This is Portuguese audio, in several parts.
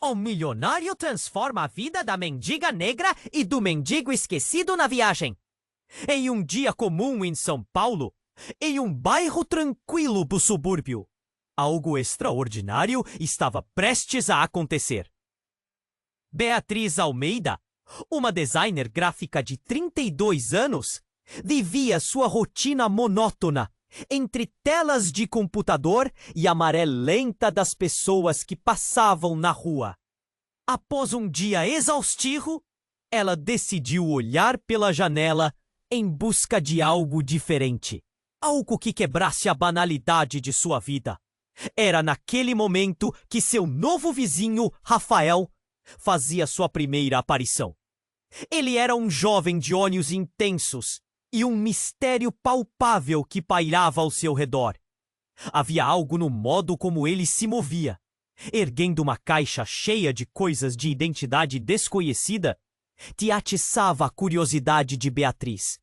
O milionário transforma a vida da mendiga negra e do mendigo esquecido na viagem. Em um dia comum em São Paulo, em um bairro tranquilo do subúrbio, algo extraordinário estava prestes a acontecer. Beatriz Almeida, uma designer gráfica de 32 anos, vivia sua rotina monótona entre telas de computador e a maré lenta das pessoas que passavam na rua. Após um dia exaustivo, ela decidiu olhar pela janela em busca de algo diferente. Algo que quebrasse a banalidade de sua vida. Era naquele momento que seu novo vizinho, Rafael, fazia sua primeira aparição. Ele era um jovem de olhos intensos e um mistério palpável que pairava ao seu redor. Havia algo no modo como ele se movia. Erguendo uma caixa cheia de coisas de identidade desconhecida, te atiçava a curiosidade de Beatriz.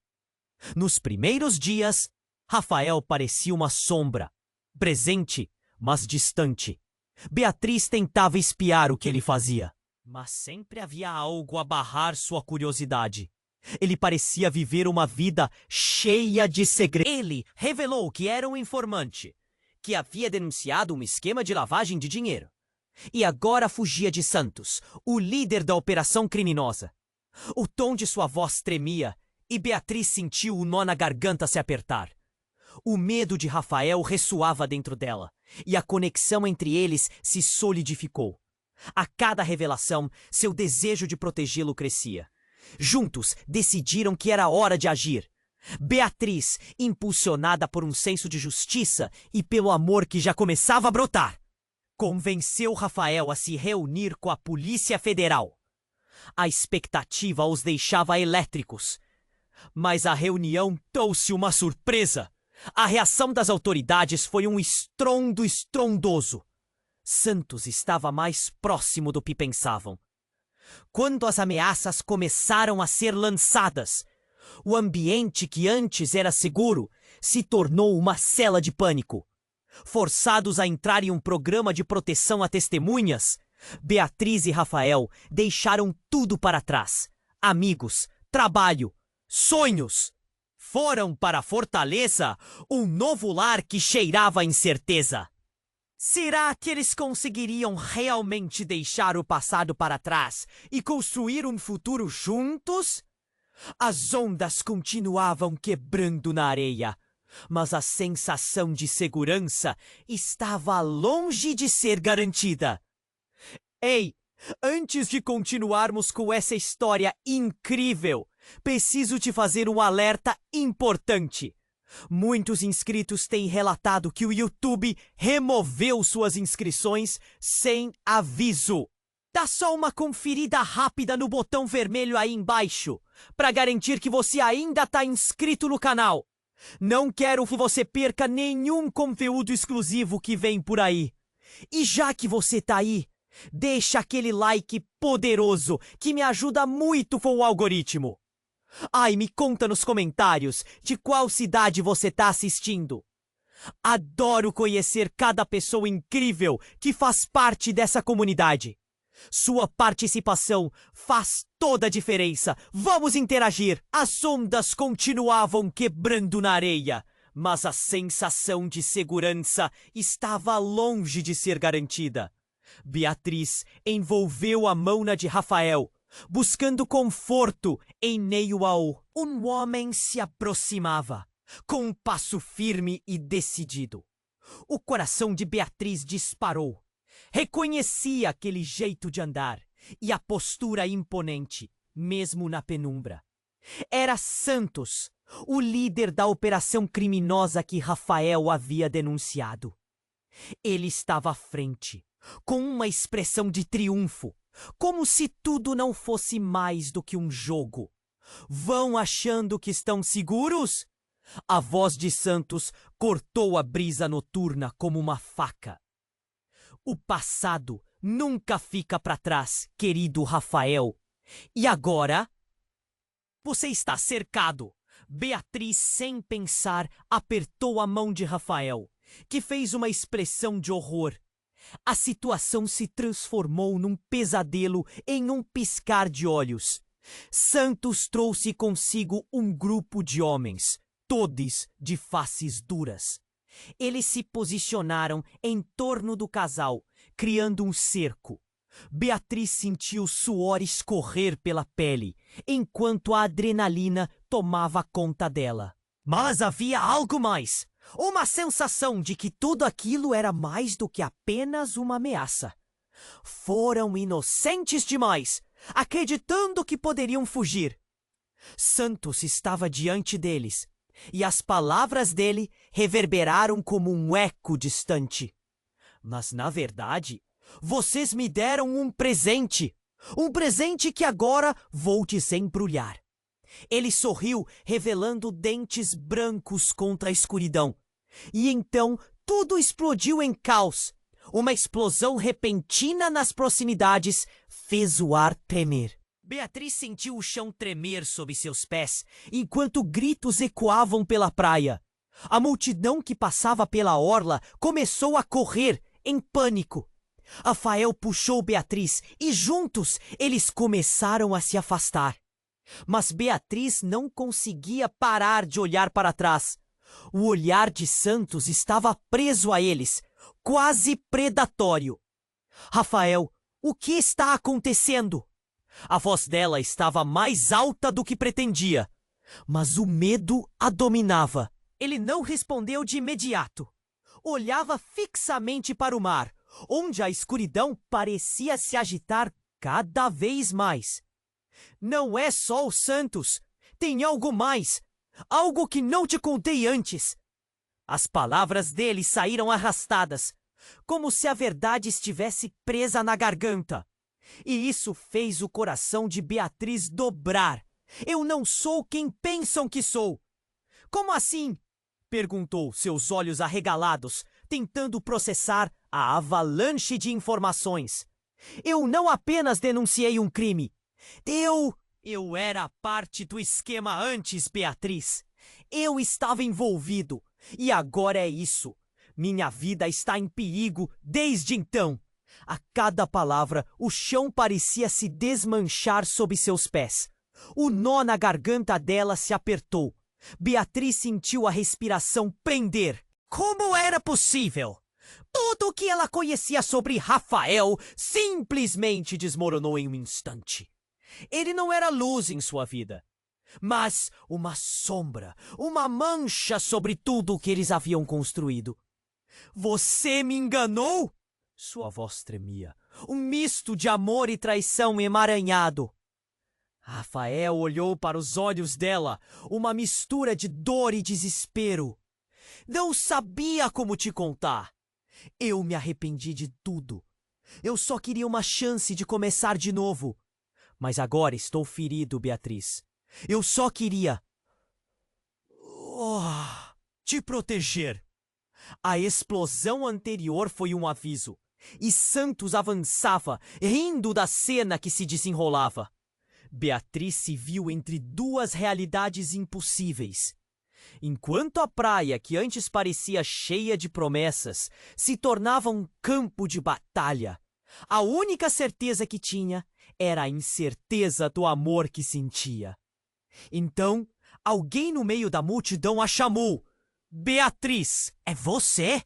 Nos primeiros dias, Rafael parecia uma sombra, presente, mas distante. Beatriz tentava espiar o que ele fazia, mas sempre havia algo a barrar sua curiosidade. Ele parecia viver uma vida cheia de segredos. Ele revelou que era um informante, que havia denunciado um esquema de lavagem de dinheiro. E agora fugia de Santos, o líder da operação criminosa. O tom de sua voz tremia e Beatriz sentiu o nó na garganta se apertar. O medo de Rafael ressoava dentro dela, e a conexão entre eles se solidificou. A cada revelação, seu desejo de protegê-lo crescia. Juntos, decidiram que era hora de agir. Beatriz, impulsionada por um senso de justiça e pelo amor que já começava a brotar, convenceu Rafael a se reunir com a Polícia Federal. A expectativa os deixava elétricos. Mas a reunião trouxe uma surpresa. A reação das autoridades foi um estrondo estrondoso. Santos estava mais próximo do que pensavam. Quando as ameaças começaram a ser lançadas, o ambiente que antes era seguro se tornou uma cela de pânico. Forçados a entrar em um programa de proteção a testemunhas, Beatriz e Rafael deixaram tudo para trás. Amigos, trabalho, sonhos. Foram para a Fortaleza, um novo lar que cheirava a incerteza. Será que eles conseguiriam realmente deixar o passado para trás e construir um futuro juntos? As ondas continuavam quebrando na areia, mas a sensação de segurança estava longe de ser garantida. Ei, antes de continuarmos com essa história incrível, preciso te fazer um alerta importante. Muitos inscritos têm relatado que o YouTube removeu suas inscrições sem aviso. Dá só uma conferida rápida no botão vermelho aí embaixo, para garantir que você ainda está inscrito no canal. Não quero que você perca nenhum conteúdo exclusivo que vem por aí. E já que você tá aí, deixa aquele like poderoso que me ajuda muito com o algoritmo. Ai, me conta nos comentários de qual cidade você tá assistindo. Adoro conhecer cada pessoa incrível que faz parte dessa comunidade. Sua participação faz toda a diferença. Vamos interagir. As ondas continuavam quebrando na areia, mas a sensação de segurança estava longe de ser garantida. Beatriz envolveu a mão na de Rafael, buscando conforto em meio ao... Um homem se aproximava, com um passo firme e decidido. O coração de Beatriz disparou. Reconhecia aquele jeito de andar e a postura imponente, mesmo na penumbra. Era Santos, o líder da operação criminosa que Rafael havia denunciado. Ele estava à frente, com uma expressão de triunfo, como se tudo não fosse mais do que um jogo. Vão achando que estão seguros? A voz de Santos cortou a brisa noturna como uma faca. O passado nunca fica para trás, querido Rafael. E agora? Você está cercado. Beatriz, sem pensar, apertou a mão de Rafael, que fez uma expressão de horror. A situação se transformou num pesadelo em um piscar de olhos. Santos trouxe consigo um grupo de homens, todos de faces duras. Eles se posicionaram em torno do casal, criando um cerco. Beatriz sentiu suor escorrer pela pele, enquanto a adrenalina tomava conta dela. Mas havia algo mais. Uma sensação de que tudo aquilo era mais do que apenas uma ameaça. Foram inocentes demais, acreditando que poderiam fugir. Santos estava diante deles, e as palavras dele reverberaram como um eco distante. Mas, na verdade, vocês me deram um presente que agora vou desembrulhar. Ele sorriu, revelando dentes brancos contra a escuridão. E então tudo explodiu em caos. Uma explosão repentina nas proximidades fez o ar tremer. Beatriz sentiu o chão tremer sob seus pés, enquanto gritos ecoavam pela praia. A multidão que passava pela orla começou a correr, em pânico. Rafael puxou Beatriz e juntos eles começaram a se afastar. Mas Beatriz não conseguia parar de olhar para trás. O olhar de Santos estava preso a eles, quase predatório. Rafael, o que está acontecendo? A voz dela estava mais alta do que pretendia, mas o medo a dominava. Ele não respondeu de imediato. Olhava fixamente para o mar, onde a escuridão parecia se agitar cada vez mais. Não é só o Santos. Tem algo mais. Algo que não te contei antes. As palavras dele saíram arrastadas, como se a verdade estivesse presa na garganta. E isso fez o coração de Beatriz dobrar. Eu não sou quem pensam que sou. Como assim? Perguntou, seus olhos arregalados, tentando processar a avalanche de informações. Eu não apenas denunciei um crime. Eu era parte do esquema antes, Beatriz. Eu estava envolvido. E agora é isso. Minha vida está em perigo desde então. A cada palavra, o chão parecia se desmanchar sob seus pés. O nó na garganta dela se apertou. Beatriz sentiu a respiração prender. Como era possível? Tudo o que ela conhecia sobre Rafael simplesmente desmoronou em um instante. Ele não era luz em sua vida, mas uma sombra, uma mancha sobre tudo o que eles haviam construído. Você me enganou? Sua voz tremia, um misto de amor e traição emaranhado. Rafael olhou para os olhos dela, uma mistura de dor e desespero. Não sabia como te contar. Eu me arrependi de tudo. Eu só queria uma chance de começar de novo. Mas agora estou ferido, Beatriz. Eu só queria te proteger. A explosão anterior foi um aviso, e Santos avançava, rindo da cena que se desenrolava. Beatriz se viu entre duas realidades impossíveis. Enquanto a praia, que antes parecia cheia de promessas, se tornava um campo de batalha, a única certeza que tinha era a incerteza do amor que sentia. Então, alguém no meio da multidão a chamou. Beatriz, é você?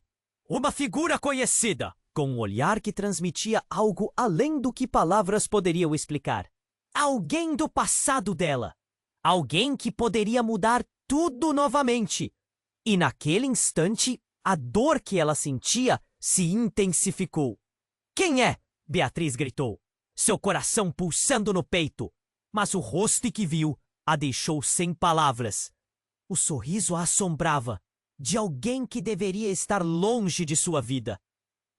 Uma figura conhecida, com um olhar que transmitia algo além do que palavras poderiam explicar. Alguém do passado dela. Alguém que poderia mudar tudo novamente. E naquele instante, a dor que ela sentia se intensificou. Quem é? Beatriz gritou, seu coração pulsando no peito. Mas o rosto que viu a deixou sem palavras. O sorriso a assombrava, de alguém que deveria estar longe de sua vida.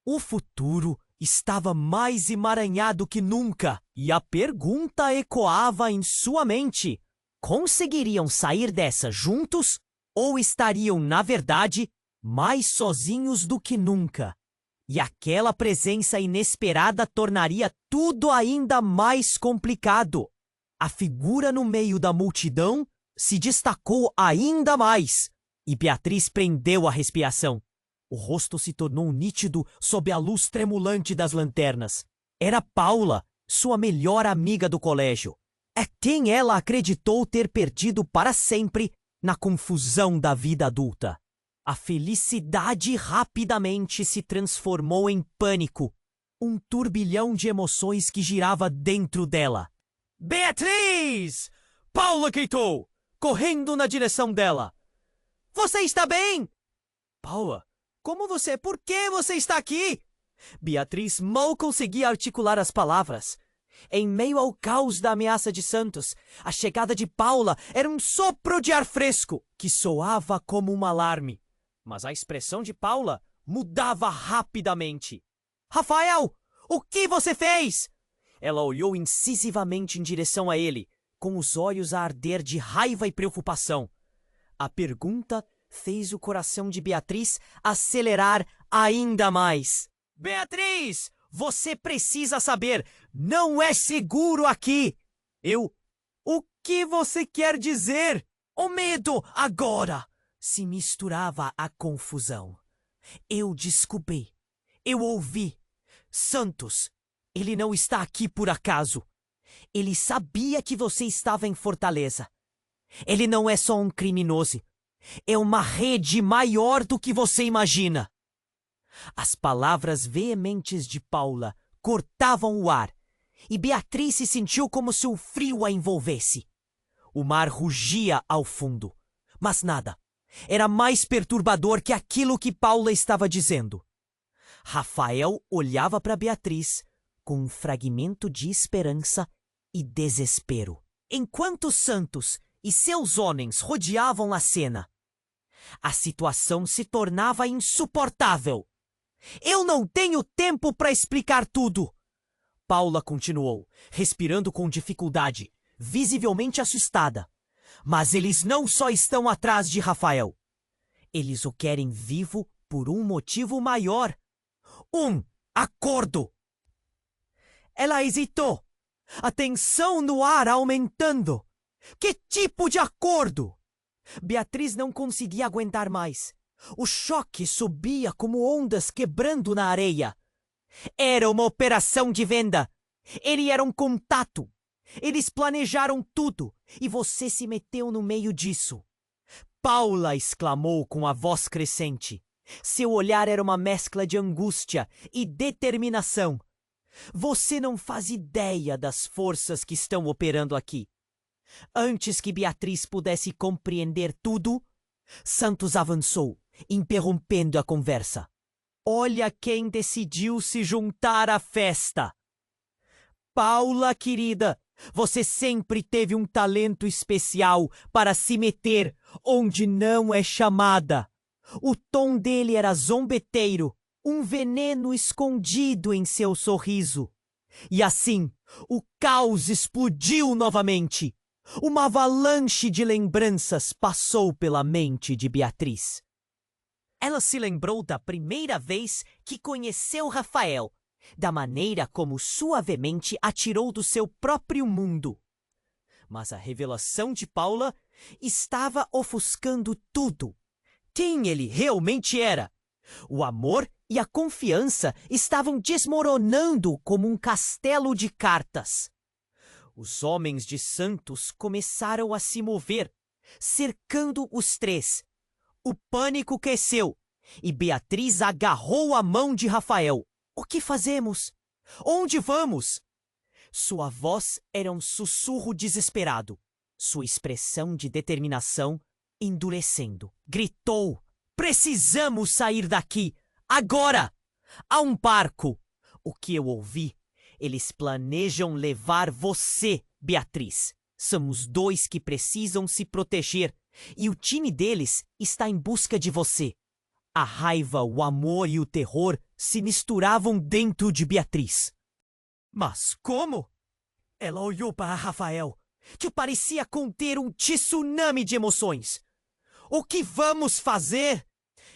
O futuro estava mais emaranhado que nunca, e a pergunta ecoava em sua mente. Conseguiriam sair dessa juntos? Ou estariam, na verdade, mais sozinhos do que nunca? E aquela presença inesperada tornaria tudo ainda mais complicado. A figura no meio da multidão se destacou ainda mais, e Beatriz prendeu a respiração. O rosto se tornou nítido sob a luz tremulante das lanternas. Era Paula, sua melhor amiga do colégio. É quem ela acreditou ter perdido para sempre na confusão da vida adulta. A felicidade rapidamente se transformou em pânico, um turbilhão de emoções que girava dentro dela. Beatriz! Paula gritou, correndo na direção dela. Você está bem? Paula, como você? Por que você está aqui? Beatriz mal conseguia articular as palavras. Em meio ao caos da ameaça de Santos, a chegada de Paula era um sopro de ar fresco que soava como um alarme. Mas a expressão de Paula mudava rapidamente. Rafael, o que você fez? Ela olhou incisivamente em direção a ele, com os olhos a arder de raiva e preocupação. A pergunta fez o coração de Beatriz acelerar ainda mais. Beatriz, você precisa saber, não é seguro aqui. O que você quer dizer? O medo agora se misturava à confusão. Eu descobri, eu ouvi. Santos, ele não está aqui por acaso. Ele sabia que você estava em Fortaleza. Ele não é só um criminoso. É uma rede maior do que você imagina. As palavras veementes de Paula cortavam o ar, e Beatriz se sentiu como se o frio a envolvesse. O mar rugia ao fundo, mas nada. Era mais perturbador que aquilo que Paula estava dizendo. Rafael olhava para Beatriz com um fragmento de esperança e desespero, enquanto Santos e seus homens rodeavam a cena. A situação se tornava insuportável. Eu não tenho tempo para explicar tudo. Paula continuou, respirando com dificuldade, visivelmente assustada. Mas eles não só estão atrás de Rafael. Eles o querem vivo por um motivo maior. Um acordo. Ela hesitou. A tensão no ar aumentando. Que tipo de acordo? Beatriz não conseguia aguentar mais. O choque subia como ondas quebrando na areia. Era uma operação de venda. Ele era um contato. Eles planejaram tudo e você se meteu no meio disso. Paula exclamou com a voz crescente. Seu olhar era uma mescla de angústia e determinação. Você não faz ideia das forças que estão operando aqui. Antes que Beatriz pudesse compreender tudo, Santos avançou, interrompendo a conversa. Olha quem decidiu se juntar à festa. Paula, querida, você sempre teve um talento especial para se meter onde não é chamada. O tom dele era zombeteiro, um veneno escondido em seu sorriso. E assim, o caos explodiu novamente. Uma avalanche de lembranças passou pela mente de Beatriz. Ela se lembrou da primeira vez que conheceu Rafael, da maneira como suavemente atirou do seu próprio mundo. Mas a revelação de Paula estava ofuscando tudo. Quem ele realmente era? O amor e a confiança estavam desmoronando como um castelo de cartas. Os homens de Santos começaram a se mover, cercando os três. O pânico cresceu e Beatriz agarrou a mão de Rafael. O que fazemos? Onde vamos? Sua voz era um sussurro desesperado, sua expressão de determinação endurecendo. Gritou: precisamos sair daqui, agora! Há um barco! O que eu ouvi? Eles planejam levar você, Beatriz. Somos dois que precisam se proteger e o time deles está em busca de você. A raiva, o amor e o terror se misturavam dentro de Beatriz. Mas como? Ela olhou para Rafael, que parecia conter um tsunami de emoções. O que vamos fazer?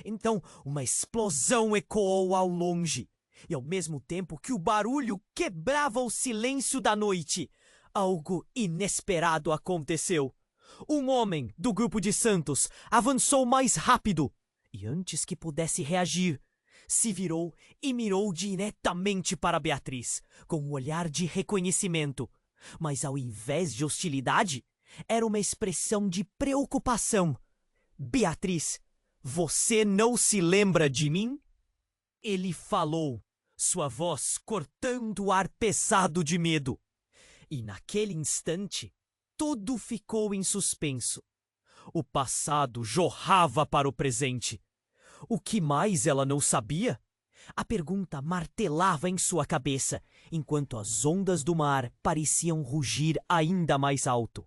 Então, uma explosão ecoou ao longe, e ao mesmo tempo que o barulho quebrava o silêncio da noite, algo inesperado aconteceu. Um homem do grupo de Santos avançou mais rápido E antes que pudesse reagir, se virou e mirou diretamente para Beatriz, com um olhar de reconhecimento. Mas ao invés de hostilidade, era uma expressão de preocupação. Beatriz, você não se lembra de mim? Ele falou, sua voz cortando o ar pesado de medo. E naquele instante, tudo ficou em suspenso. O passado jorrava para o presente. O que mais ela não sabia? A pergunta martelava em sua cabeça, enquanto as ondas do mar pareciam rugir ainda mais alto.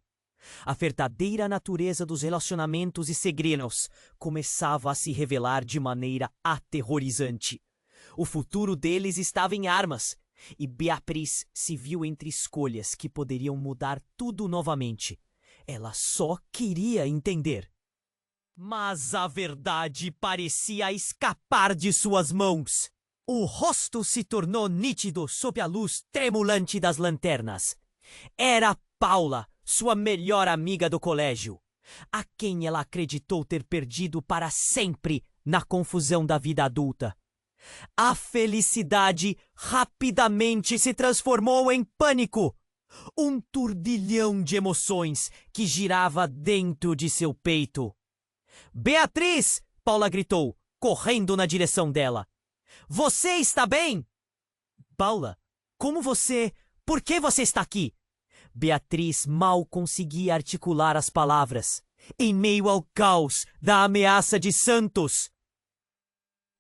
A verdadeira natureza dos relacionamentos e segredos começava a se revelar de maneira aterrorizante. O futuro deles estava em armas, e Beatriz se viu entre escolhas que poderiam mudar tudo novamente. Ela só queria entender. Mas a verdade parecia escapar de suas mãos. O rosto se tornou nítido sob a luz tremulante das lanternas. Era Paula, sua melhor amiga do colégio, a quem ela acreditou ter perdido para sempre na confusão da vida adulta. A felicidade rapidamente se transformou em pânico. Um turbilhão de emoções que girava dentro de seu peito. Beatriz! Paula gritou, correndo na direção dela. Você está bem? Paula, como você... Por que você está aqui? Beatriz mal conseguia articular as palavras, em meio ao caos da ameaça de Santos.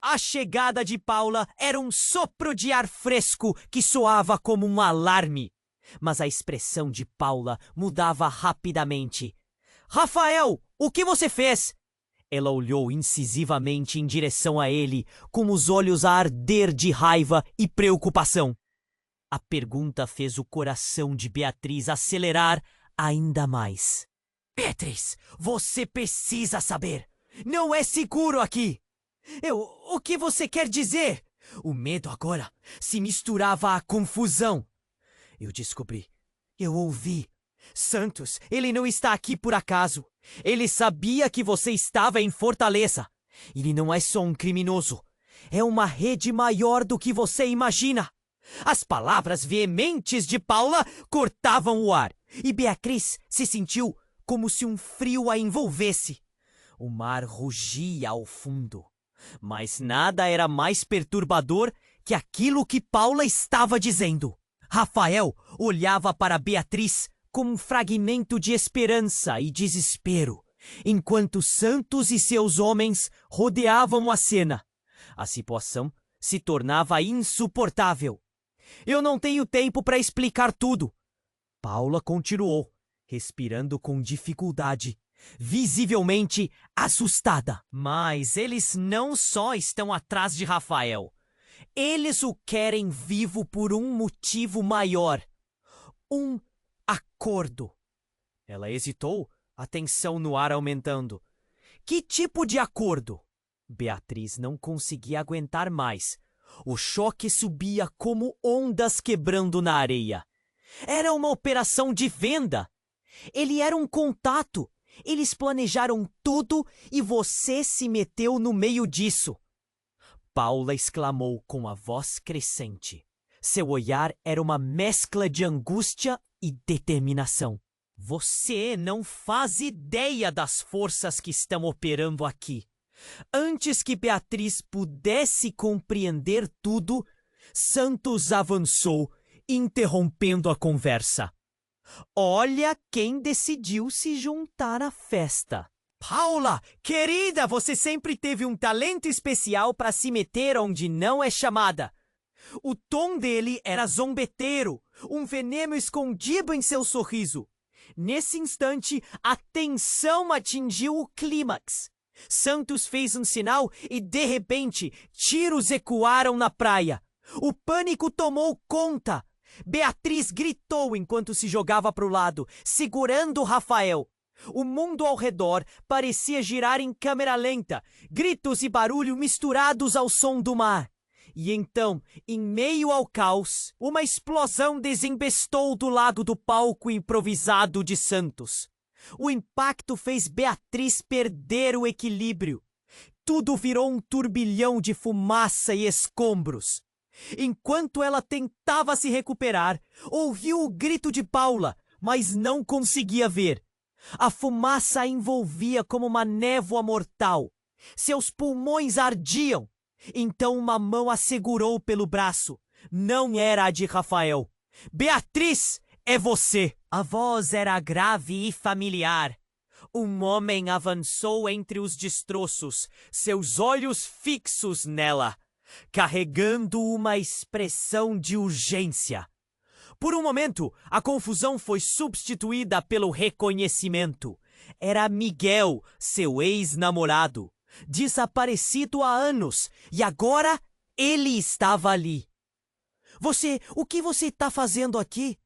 A chegada de Paula era um sopro de ar fresco que soava como um alarme. Mas a expressão de Paula mudava rapidamente. Rafael, o que você fez? Ela olhou incisivamente em direção a ele, com os olhos a arder de raiva e preocupação. A pergunta fez o coração de Beatriz acelerar ainda mais. Beatriz, você precisa saber. Não é seguro aqui. O que você quer dizer? O medo agora se misturava à confusão. Eu descobri. Eu ouvi. Santos, ele não está aqui por acaso. Ele sabia que você estava em Fortaleza. Ele não é só um criminoso. É uma rede maior do que você imagina. As palavras veementes de Paula cortavam o ar, e Beatriz se sentiu como se um frio a envolvesse. O mar rugia ao fundo, mas nada era mais perturbador que aquilo que Paula estava dizendo. Rafael olhava para Beatriz como um fragmento de esperança e desespero, enquanto Santos e seus homens rodeavam a cena. A situação se tornava insuportável. Eu não tenho tempo para explicar tudo. Paula continuou, respirando com dificuldade, visivelmente assustada. Mas eles não só estão atrás de Rafael. Eles o querem vivo por um motivo maior. Um acordo. Ela hesitou, a tensão no ar aumentando. Que tipo de acordo? Beatriz não conseguia aguentar mais. O choque subia como ondas quebrando na areia. Era uma operação de venda. Ele era um contato. Eles planejaram tudo e você se meteu no meio disso. Paula exclamou com a voz crescente. Seu olhar era uma mescla de angústia e determinação. Você não faz ideia das forças que estão operando aqui. Antes que Beatriz pudesse compreender tudo, Santos avançou, interrompendo a conversa. Olha quem decidiu se juntar à festa. Paula, querida, você sempre teve um talento especial para se meter onde não é chamada. O tom dele era zombeteiro, um veneno escondido em seu sorriso. Nesse instante, a tensão atingiu o clímax. Santos fez um sinal e, de repente, tiros ecoaram na praia. O pânico tomou conta. Beatriz gritou enquanto se jogava para o lado, segurando Rafael. O mundo ao redor parecia girar em câmera lenta, gritos e barulho misturados ao som do mar. E então, em meio ao caos, uma explosão desembestou do lado do palco improvisado de Santos. O impacto fez Beatriz perder o equilíbrio. tudo virou um turbilhão de fumaça e escombros. Enquanto ela tentava se recuperar, ouviu o grito de Paula, mas não conseguia ver. A fumaça a envolvia como uma névoa mortal. Seus pulmões ardiam. Então uma mão a segurou pelo braço. Não era a de Rafael. Beatriz, é você! A voz era grave e familiar. Um homem avançou entre os destroços, seus olhos fixos nela, carregando uma expressão de urgência. Por um momento, a confusão foi substituída pelo reconhecimento. Era Miguel, seu ex-namorado, desaparecido há anos, e agora ele estava ali. O que você está fazendo aqui?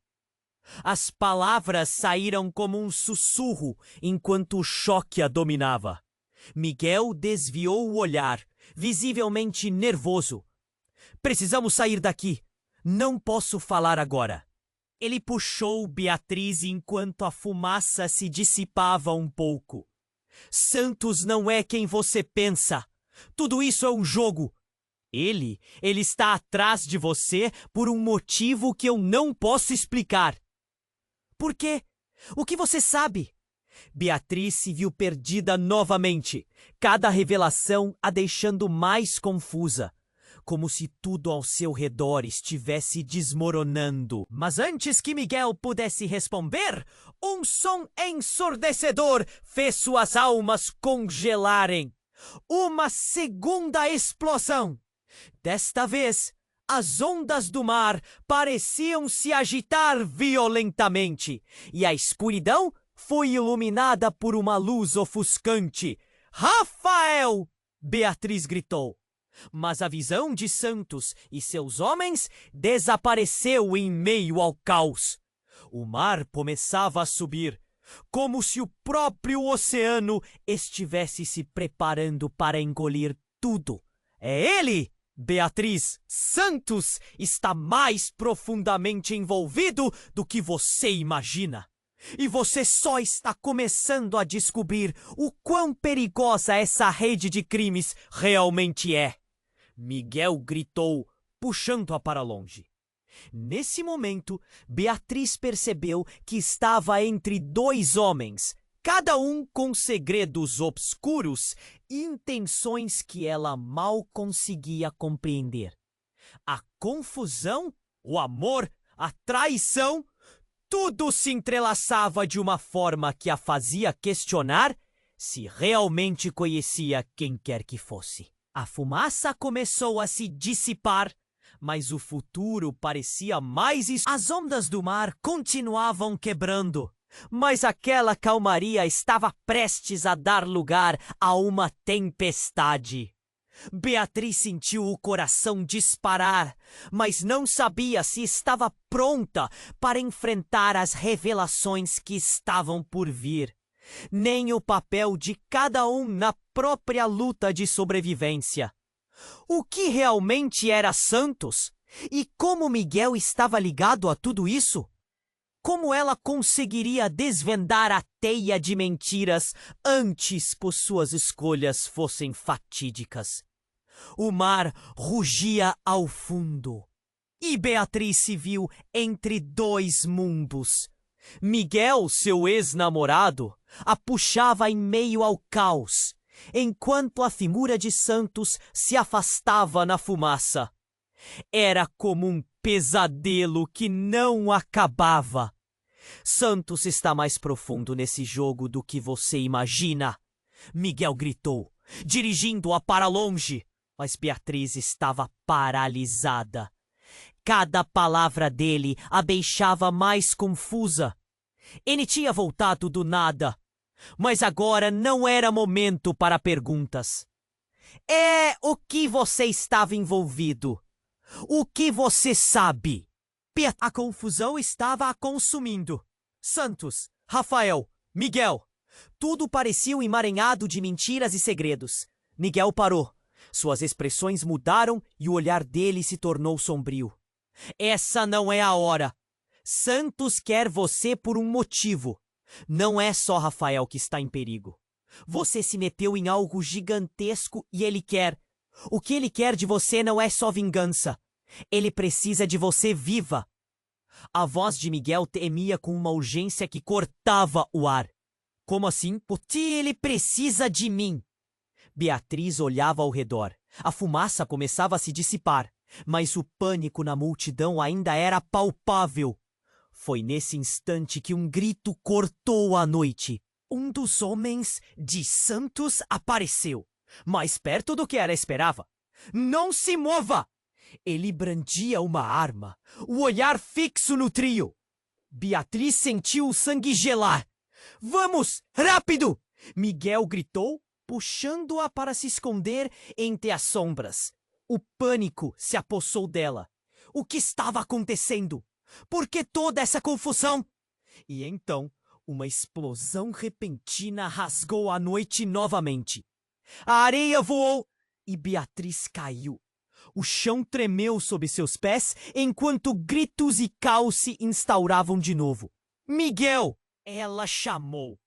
As palavras saíram como um sussurro enquanto o choque a dominava. Miguel desviou o olhar, visivelmente nervoso. Precisamos sair daqui. Não posso falar agora. Ele puxou Beatriz enquanto a fumaça se dissipava um pouco. Santos não é quem você pensa. Tudo isso é um jogo. Ele está atrás de você por um motivo que eu não posso explicar. Por quê? O que você sabe? Beatriz se viu perdida novamente, cada revelação a deixando mais confusa, como se tudo ao seu redor estivesse desmoronando. Mas antes que Miguel pudesse responder, um som ensurdecedor fez suas almas congelarem. Uma segunda explosão. Desta vez, as ondas do mar pareciam se agitar violentamente, e a escuridão foi iluminada por uma luz ofuscante. Rafael! Beatriz gritou. Mas a visão de Santos e seus homens desapareceu em meio ao caos. O mar começava a subir, como se o próprio oceano estivesse se preparando para engolir tudo. É ele! Beatriz, Santos está mais profundamente envolvido do que você imagina. E você só está começando a descobrir o quão perigosa essa rede de crimes realmente é. Miguel gritou, puxando-a para longe. Nesse momento, Beatriz percebeu que estava entre dois homens, cada um com segredos obscuros e intenções que ela mal conseguia compreender. A confusão, o amor, a traição, tudo se entrelaçava de uma forma que a fazia questionar se realmente conhecia quem quer que fosse. A fumaça começou a se dissipar, mas o futuro parecia mais escuro. As ondas do mar continuavam quebrando, mas aquela calmaria estava prestes a dar lugar a uma tempestade. Beatriz sentiu o coração disparar, mas não sabia se estava pronta para enfrentar as revelações que estavam por vir, nem o papel de cada um na própria luta de sobrevivência. O que realmente era Santos? E como Miguel estava ligado a tudo isso? Como ela conseguiria desvendar a teia de mentiras antes que suas escolhas fossem fatídicas? O mar rugia ao fundo, e Beatriz se viu entre dois mundos. Miguel, seu ex-namorado, a puxava em meio ao caos, enquanto a figura de Santos se afastava na fumaça. Era como um pesadelo que não acabava. Santos está mais profundo nesse jogo do que você imagina, Miguel gritou, dirigindo-a para longe, mas Beatriz estava paralisada. Cada palavra dele a deixava mais confusa. Ele tinha voltado do nada, mas agora não era momento para perguntas. O que você estava envolvido? O que você sabe? A confusão estava a consumindo. Santos, Rafael, Miguel. Tudo parecia um emaranhado de mentiras e segredos. Miguel parou. Suas expressões mudaram e o olhar dele se tornou sombrio. Essa não é a hora. Santos quer você por um motivo. Não é só Rafael que está em perigo. Você se meteu em algo gigantesco e ele quer. O que ele quer de você não é só vingança. Ele precisa de você viva. A voz de Miguel temia com uma urgência que cortava o ar. Como assim? Porque ele precisa de mim. Beatriz olhava ao redor. A fumaça começava a se dissipar, mas o pânico na multidão ainda era palpável. Foi nesse instante que um grito cortou a noite. Um dos homens de Santos apareceu, mais perto do que ela esperava. Não se mova! Ele brandia uma arma, o olhar fixo no trio. Beatriz sentiu o sangue gelar. Vamos, rápido! Miguel gritou, puxando-a para se esconder entre as sombras. O pânico se apossou dela. O que estava acontecendo? Por que toda essa confusão? E então, uma explosão repentina rasgou a noite novamente. A areia voou e Beatriz caiu. O chão tremeu sob seus pés enquanto gritos e caos se instauravam de novo. Miguel! Ela chamou,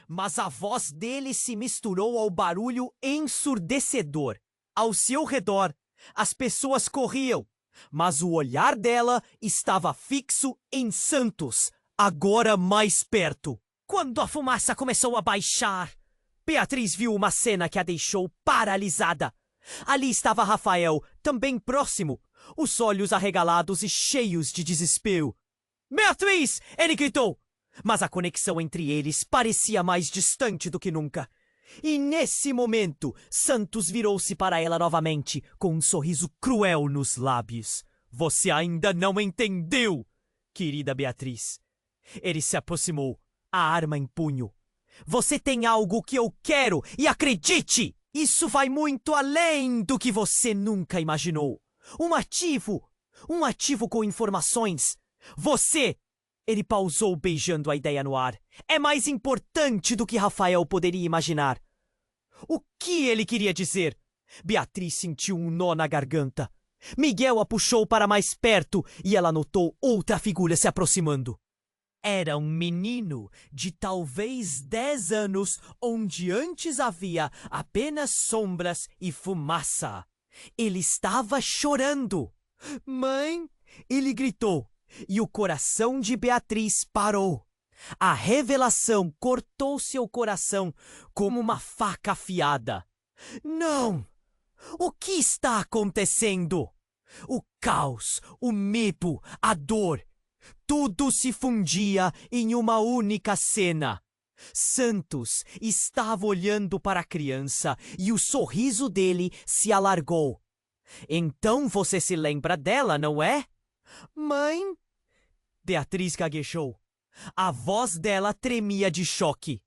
mas a voz dele se misturou ao barulho ensurdecedor. Ao seu redor, as pessoas corriam, mas o olhar dela estava fixo em Santos, agora mais perto. Quando a fumaça começou a baixar, Beatriz viu uma cena que a deixou paralisada. Ali estava Rafael, também próximo, os olhos arregalados e cheios de desespero. Beatriz! Ele gritou. Mas a conexão entre eles parecia mais distante do que nunca. E nesse momento, Santos virou-se para ela novamente, com um sorriso cruel nos lábios. Você ainda não entendeu, querida Beatriz. Ele se aproximou, a arma em punho. Você tem algo que eu quero e acredite! Isso vai muito além do que você nunca imaginou. Um ativo com informações. Você... Ele pausou beijando a ideia no ar. É mais importante do que Rafael poderia imaginar. O que ele queria dizer? Beatriz sentiu um nó na garganta. Miguel a puxou para mais perto e ela notou outra figura se aproximando. Era um menino de talvez 10 anos, onde antes havia apenas sombras e fumaça. Ele estava chorando. Mãe! Ele gritou. E o coração de Beatriz parou. A revelação cortou seu coração como uma faca afiada. Não! O que está acontecendo? O caos, o medo, a dor. Tudo se fundia em uma única cena. Santos estava olhando para a criança e o sorriso dele se alargou. Então você se lembra dela, não é? Mãe? Beatriz gaguejou. A voz dela tremia de choque.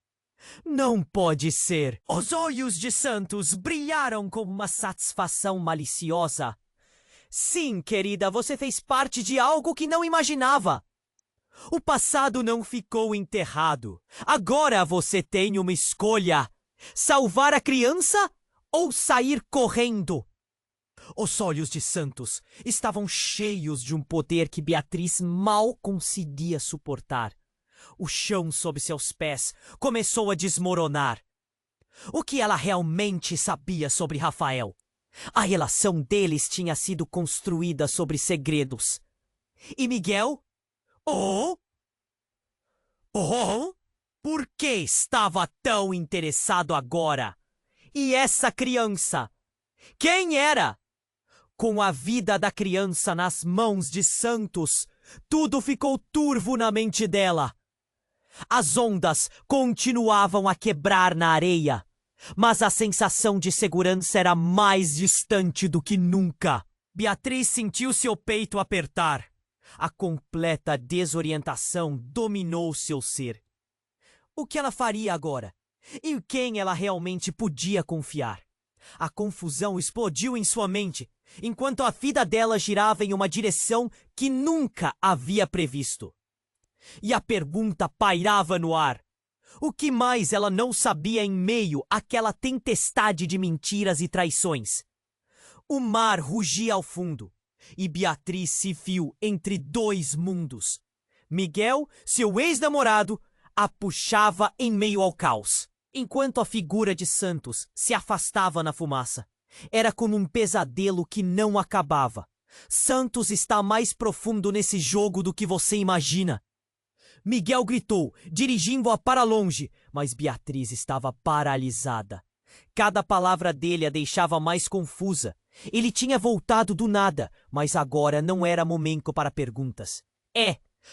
Não pode ser. Os olhos de Santos brilharam com uma satisfação maliciosa. Sim, querida, você fez parte de algo que não imaginava. O passado não ficou enterrado. Agora você tem uma escolha: salvar a criança ou sair correndo. Os olhos de Santos estavam cheios de um poder que Beatriz mal conseguia suportar. O chão sob seus pés começou a desmoronar. O que ela realmente sabia sobre Rafael? A relação deles tinha sido construída sobre segredos. E Miguel? Oh? Por que estava tão interessado agora? E essa criança? Quem era? Com a vida da criança nas mãos de Santos, tudo ficou turvo na mente dela. As ondas continuavam a quebrar na areia, mas a sensação de segurança era mais distante do que nunca. Beatriz sentiu seu peito apertar. A completa desorientação dominou seu ser. O que ela faria agora? Em quem ela realmente podia confiar? A confusão explodiu em sua mente, enquanto a vida dela girava em uma direção que nunca havia previsto. E a pergunta pairava no ar. O que mais ela não sabia em meio àquela tempestade de mentiras e traições? O mar rugia ao fundo, e Beatriz se viu entre dois mundos. Miguel, seu ex-namorado, a puxava em meio ao caos. Enquanto a figura de Santos se afastava na fumaça, era como um pesadelo que não acabava. Santos está mais profundo nesse jogo do que você imagina. Miguel gritou, dirigindo-a para longe, mas Beatriz estava paralisada. Cada palavra dele a deixava mais confusa. Ele tinha voltado do nada, mas agora não era momento para perguntas.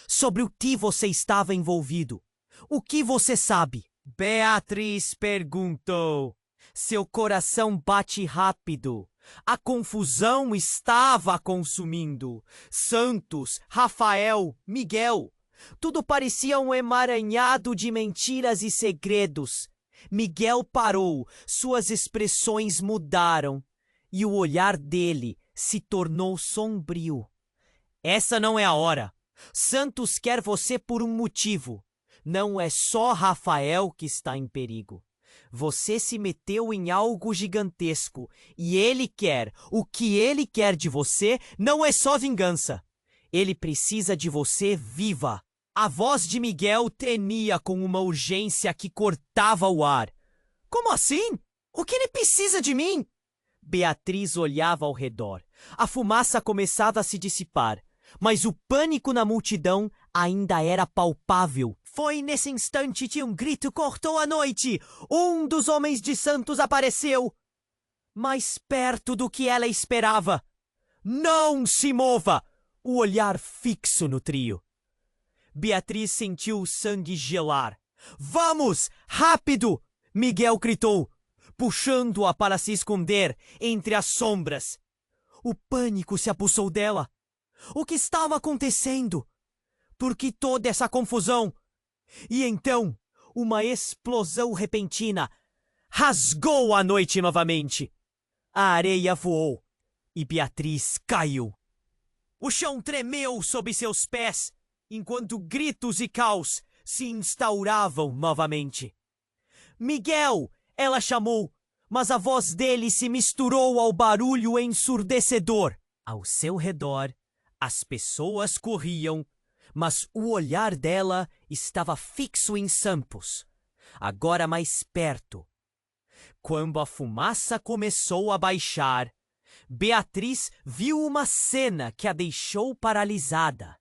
Sobre o que você estava envolvido? O que você sabe? Beatriz perguntou. Seu coração bate rápido. A confusão estava a consumindo. Santos, Rafael, Miguel. Tudo parecia um emaranhado de mentiras e segredos. Miguel parou, suas expressões mudaram e o olhar dele se tornou sombrio. Essa não é a hora. Santos quer você por um motivo. Não é só Rafael que está em perigo. Você se meteu em algo gigantesco e o que ele quer de você não é só vingança. Ele precisa de você viva. A voz de Miguel tremia com uma urgência que cortava o ar. Como assim? O que ele precisa de mim? Beatriz olhava ao redor. A fumaça começava a se dissipar, mas o pânico na multidão ainda era palpável. Foi nesse instante que um grito cortou a noite. Um dos homens de Santos apareceu, mais perto do que ela esperava. Não se mova! O olhar fixo no trio. Beatriz sentiu o sangue gelar. Vamos! Rápido! Miguel gritou, puxando-a para se esconder entre as sombras. O pânico se apossou dela. O que estava acontecendo? Por que toda essa confusão? E então, uma explosão repentina rasgou a noite novamente. A areia voou e Beatriz caiu. O chão tremeu sob seus pés, enquanto gritos e caos se instauravam novamente. Miguel! Ela chamou, mas a voz dele se misturou ao barulho ensurdecedor. Ao seu redor, as pessoas corriam, mas o olhar dela estava fixo em Santos, agora mais perto. Quando a fumaça começou a baixar, Beatriz viu uma cena que a deixou paralisada.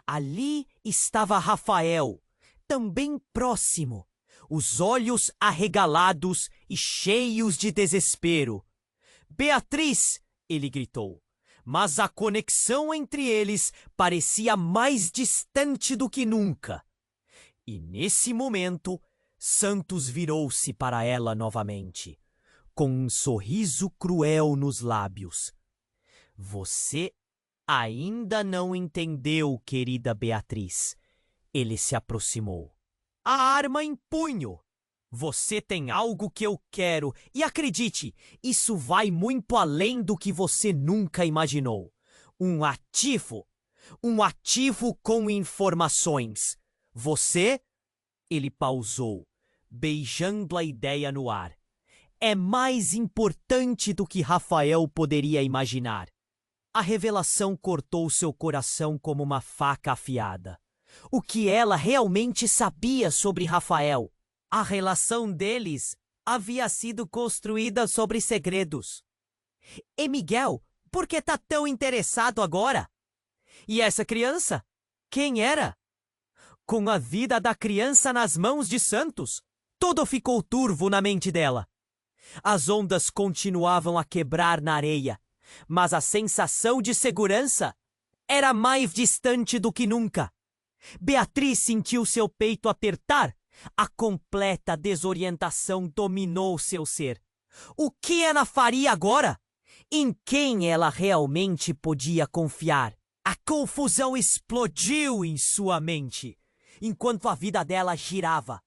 Ali estava Rafael, também próximo, os olhos arregalados e cheios de desespero. Beatriz! Ele gritou. Mas a conexão entre eles parecia mais distante do que nunca. E nesse momento, Santos virou-se para ela novamente, com um sorriso cruel nos lábios. Você ainda não entendeu, querida Beatriz. Ele se aproximou. A arma em punho. Você tem algo que eu quero, e acredite, isso vai muito além do que você nunca imaginou. Um ativo com informações. Você? Ele pausou, beijando a ideia no ar. É mais importante do que Rafael poderia imaginar. A revelação cortou seu coração como uma faca afiada. O que ela realmente sabia sobre Rafael? A relação deles havia sido construída sobre segredos. E Miguel, por que tá tão interessado agora? E essa criança? Quem era? Com a vida da criança nas mãos de Santos, tudo ficou turvo na mente dela. As ondas continuavam a quebrar na areia, mas a sensação de segurança era mais distante do que nunca. Beatriz sentiu seu peito apertar. A completa desorientação dominou seu ser. O que ela faria agora? Em quem ela realmente podia confiar? A confusão explodiu em sua mente, enquanto a vida dela girava,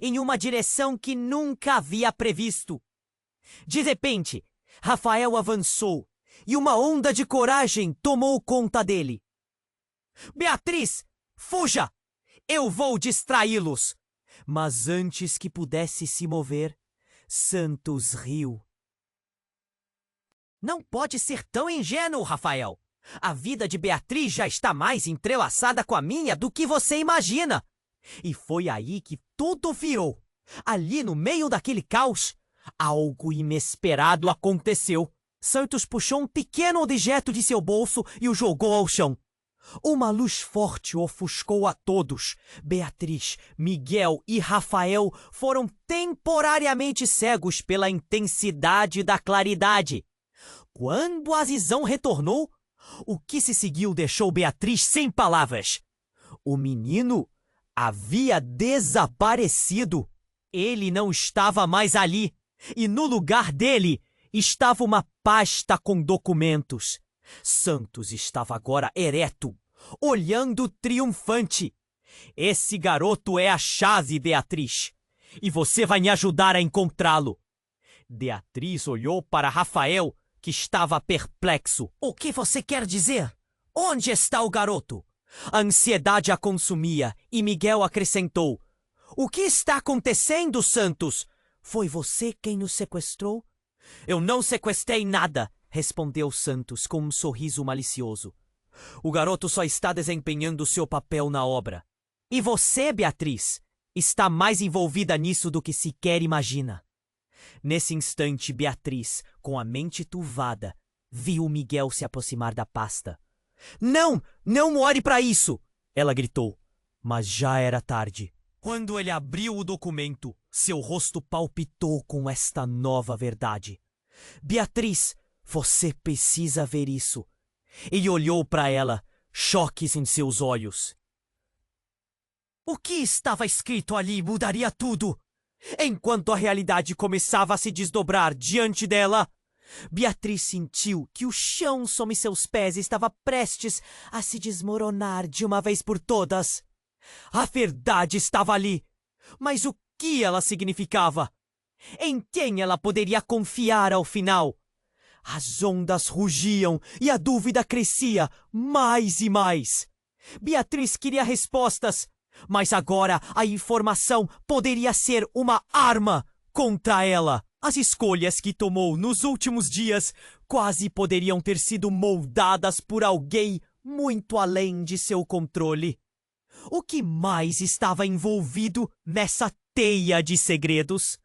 em uma direção que nunca havia previsto. De repente, Rafael avançou, e uma onda de coragem tomou conta dele. Beatriz, fuja! Eu vou distraí-los! Mas antes que pudesse se mover, Santos riu. Não pode ser tão ingênuo, Rafael. A vida de Beatriz já está mais entrelaçada com a minha do que você imagina. E foi aí que tudo virou. Ali no meio daquele caos, algo inesperado aconteceu. Santos puxou um pequeno objeto de seu bolso e o jogou ao chão. Uma luz forte ofuscou a todos. Beatriz, Miguel e Rafael foram temporariamente cegos pela intensidade da claridade. Quando a visão retornou, o que se seguiu deixou Beatriz sem palavras. O menino havia desaparecido. Ele não estava mais ali, e no lugar dele estava uma pasta com documentos. Santos estava agora ereto, olhando triunfante. Esse garoto é a chave, Beatriz, e você vai me ajudar a encontrá-lo. Beatriz olhou para Rafael, que estava perplexo. O que você quer dizer? Onde está o garoto? A ansiedade a consumia e Miguel acrescentou: o que está acontecendo, Santos? Foi você quem nos sequestrou? Eu não sequestrei nada, respondeu Santos com um sorriso malicioso. O garoto só está desempenhando seu papel na obra. E você, Beatriz, está mais envolvida nisso do que sequer imagina. Nesse instante, Beatriz, com a mente turvada, viu Miguel se aproximar da pasta. Não! Não olhe para isso! Ela gritou. Mas já era tarde. Quando ele abriu o documento, seu rosto palpitou com esta nova verdade. Beatriz, você precisa ver isso. Ele olhou para ela, choques em seus olhos. O que estava escrito ali mudaria tudo. Enquanto a realidade começava a se desdobrar diante dela, Beatriz sentiu que o chão sob seus pés estava prestes a se desmoronar de uma vez por todas. A verdade estava ali, mas o que ela significava? Em quem ela poderia confiar ao final? As ondas rugiam e a dúvida crescia mais e mais. Beatriz queria respostas, mas agora a informação poderia ser uma arma contra ela. As escolhas que tomou nos últimos dias quase poderiam ter sido moldadas por alguém muito além de seu controle. O que mais estava envolvido nessa teia de segredos?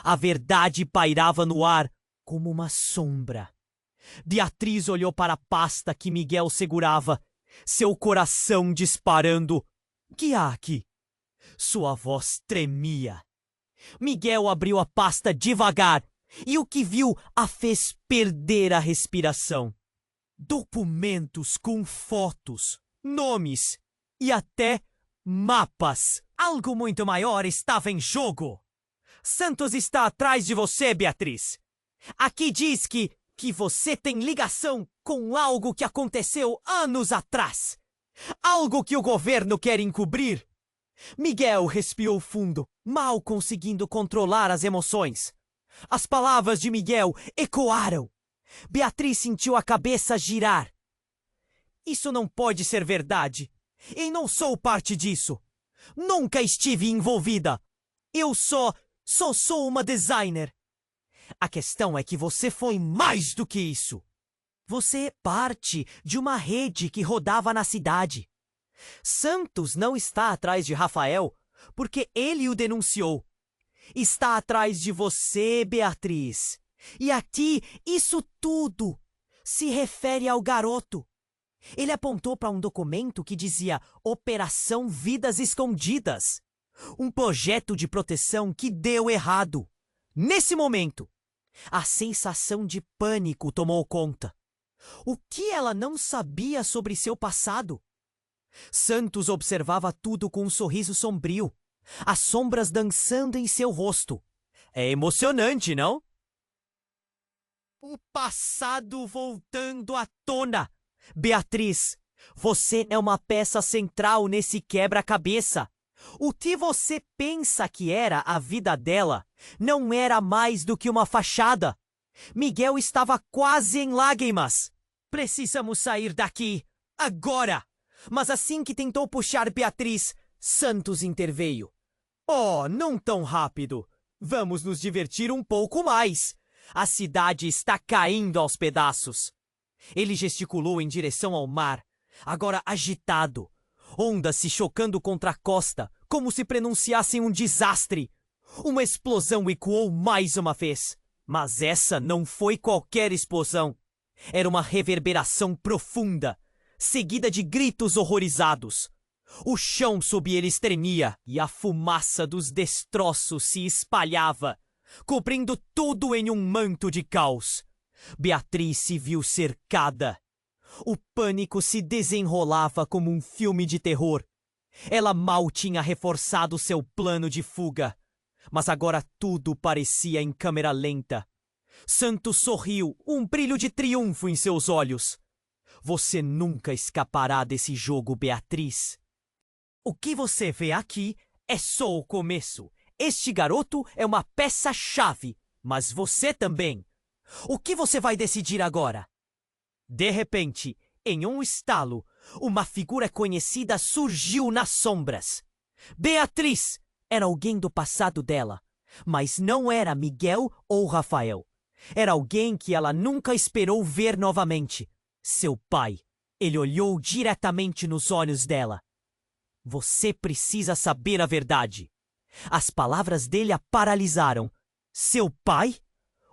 A verdade pairava no ar como uma sombra. Beatriz olhou para a pasta que Miguel segurava, seu coração disparando. Que há aqui? Sua voz tremia. Miguel abriu a pasta devagar e o que viu a fez perder a respiração. Documentos com fotos, nomes e até mapas. Algo muito maior estava em jogo. Santos está atrás de você, Beatriz. Aqui diz que você tem ligação com algo que aconteceu anos atrás. Algo que o governo quer encobrir. Miguel respirou fundo, mal conseguindo controlar as emoções. As palavras de Miguel ecoaram. Beatriz sentiu a cabeça girar. Isso não pode ser verdade. E não sou parte disso. Nunca estive envolvida. Eu só sou uma designer. A questão é que você foi mais do que isso. Você é parte de uma rede que rodava na cidade. Santos não está atrás de Rafael porque ele o denunciou. Está atrás de você, Beatriz. E aqui, isso tudo se refere ao garoto. Ele apontou para um documento que dizia Operação Vidas Escondidas. Um projeto de proteção que deu errado. Nesse momento, a sensação de pânico tomou conta. O que ela não sabia sobre seu passado? Santos observava tudo com um sorriso sombrio, as sombras dançando em seu rosto. É emocionante, não? O passado voltando à tona. Beatriz, você é uma peça central nesse quebra-cabeça. O que você pensa que era a vida dela não era mais do que uma fachada. Miguel estava quase em lágrimas. Precisamos sair daqui, agora! Mas assim que tentou puxar Beatriz, Santos interveio. Oh, não tão rápido. Vamos nos divertir um pouco mais. A cidade está caindo aos pedaços. Ele gesticulou em direção ao mar, agora agitado. Ondas se chocando contra a costa, como se pronunciassem um desastre. Uma explosão ecoou mais uma vez. Mas essa não foi qualquer explosão. Era uma reverberação profunda, seguida de gritos horrorizados. O chão sob eles tremia e a fumaça dos destroços se espalhava, cobrindo tudo em um manto de caos. Beatriz se viu cercada. O pânico se desenrolava como um filme de terror. Ela mal tinha reforçado seu plano de fuga, mas agora tudo parecia em câmera lenta. Santos sorriu, um brilho de triunfo em seus olhos. Você nunca escapará desse jogo, Beatriz. O que você vê aqui é só o começo. Este garoto é uma peça-chave, mas você também. O que você vai decidir agora? De repente, em um estalo, uma figura conhecida surgiu nas sombras. Beatriz era alguém do passado dela, mas não era Miguel ou Rafael. Era alguém que ela nunca esperou ver novamente. Seu pai. Ele olhou diretamente nos olhos dela. Você precisa saber a verdade. As palavras dele a paralisaram. Seu pai?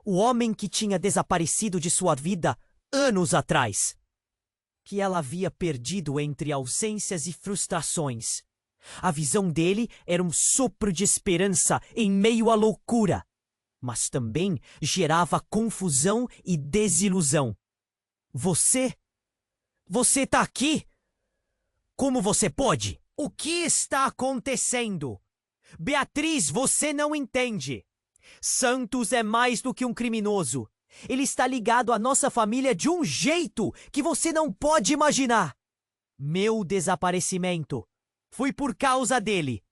O homem que tinha desaparecido de sua vida anos atrás. Que ela havia perdido entre ausências e frustrações. A visão dele era um sopro de esperança em meio à loucura, mas também gerava confusão e desilusão. Você tá aqui? Como você pode? O que está acontecendo? Beatriz, você não entende. Santos é mais do que um criminoso. Ele está ligado à nossa família de um jeito que você não pode imaginar. Meu desaparecimento foi por causa dele.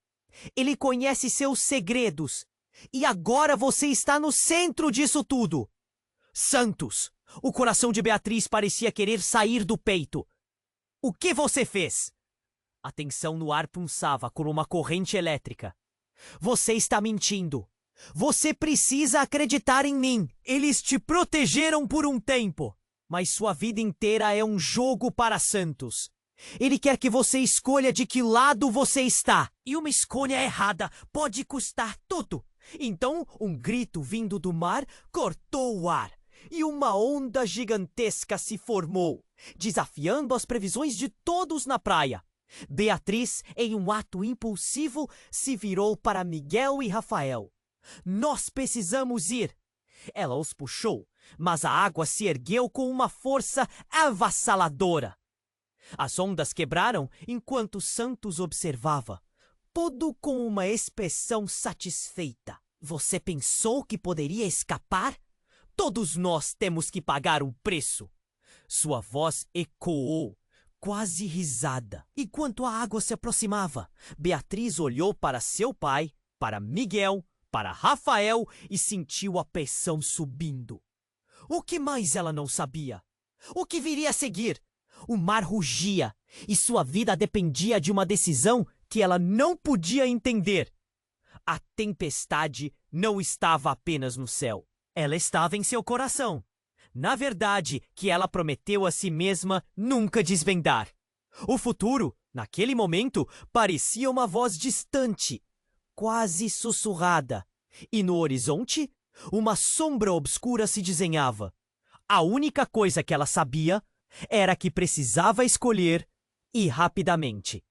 Ele conhece seus segredos. E agora você está no centro disso tudo. Santos, o coração de Beatriz parecia querer sair do peito. O que você fez? A tensão no ar pulsava como uma corrente elétrica. Você está mentindo. Você precisa acreditar em mim. Eles te protegeram por um tempo, mas sua vida inteira é um jogo para Santos. Ele quer que você escolha de que lado você está. E uma escolha errada pode custar tudo. Então, um grito vindo do mar cortou o ar. E uma onda gigantesca se formou, desafiando as previsões de todos na praia. Beatriz, em um ato impulsivo, se virou para Miguel e Rafael. Nós precisamos ir. Ela os puxou, mas a água se ergueu com uma força avassaladora. As ondas quebraram enquanto Santos observava, todo com uma expressão satisfeita. Você pensou que poderia escapar? Todos nós temos que pagar um preço. Sua voz ecoou, quase risada. Enquanto a água se aproximava, Beatriz olhou para seu pai, para Miguel, para Rafael e sentiu a pressão subindo. O que mais ela não sabia? O que viria a seguir? O mar rugia e sua vida dependia de uma decisão que ela não podia entender. A tempestade não estava apenas no céu. Ela estava em seu coração. Na verdade, que ela prometeu a si mesma nunca desvendar. O futuro, naquele momento, parecia uma voz distante, quase sussurrada. E no horizonte, uma sombra obscura se desenhava. A única coisa que ela sabia era que precisava escolher, e rapidamente.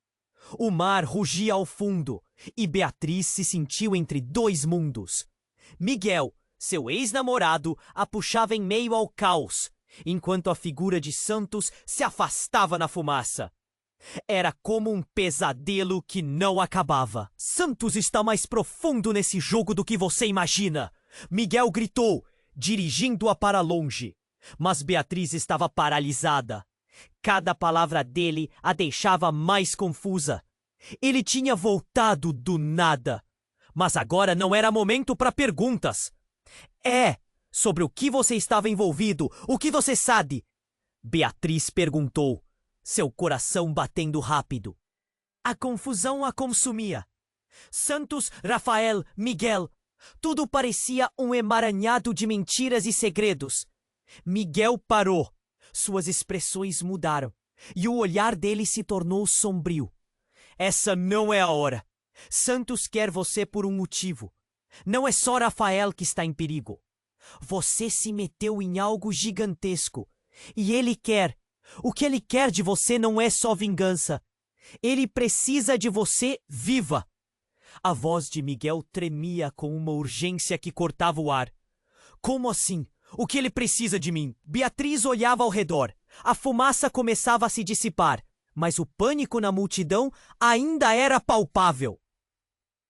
O mar rugia ao fundo, e Beatriz se sentiu entre dois mundos. Miguel, seu ex-namorado, a puxava em meio ao caos, enquanto a figura de Santos se afastava na fumaça. Era como um pesadelo que não acabava. Santos está mais profundo nesse jogo do que você imagina, Miguel gritou, dirigindo-a para longe. Mas Beatriz estava paralisada. Cada palavra dele a deixava mais confusa. Ele tinha voltado do nada. Mas agora não era momento para perguntas. Sobre o que você estava envolvido, o que você sabe? Beatriz perguntou, seu coração batendo rápido. A confusão a consumia. Santos, Rafael, Miguel, tudo parecia um emaranhado de mentiras e segredos. Miguel parou. Suas expressões mudaram e o olhar dele se tornou sombrio. Essa não é a hora. Santos quer você por um motivo. Não é só Rafael que está em perigo. Você se meteu em algo gigantesco. E o que ele quer de você não é só vingança. Ele precisa de você viva. A voz de Miguel tremia com uma urgência que cortava o ar. Como assim? O que ele precisa de mim? Beatriz olhava ao redor. A fumaça começava a se dissipar, mas o pânico na multidão ainda era palpável.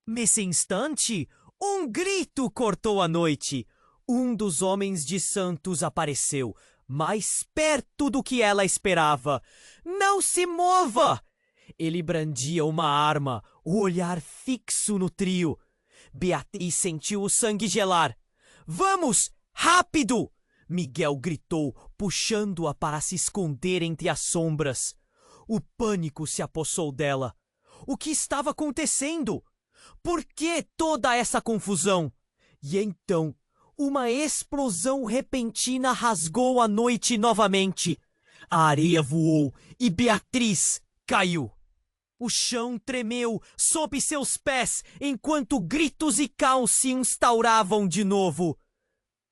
Nesse instante, um grito cortou a noite. Um dos homens de Santos apareceu, mais perto do que ela esperava. Não se mova! Ele brandia uma arma, o olhar fixo no trio. Beatriz sentiu o sangue gelar. Vamos! Rápido! Miguel gritou, puxando-a para se esconder entre as sombras. O pânico se apossou dela. O que estava acontecendo? Por que toda essa confusão? E então, uma explosão repentina rasgou a noite novamente. A areia voou e Beatriz caiu. O chão tremeu sob seus pés enquanto gritos e caos se instauravam de novo.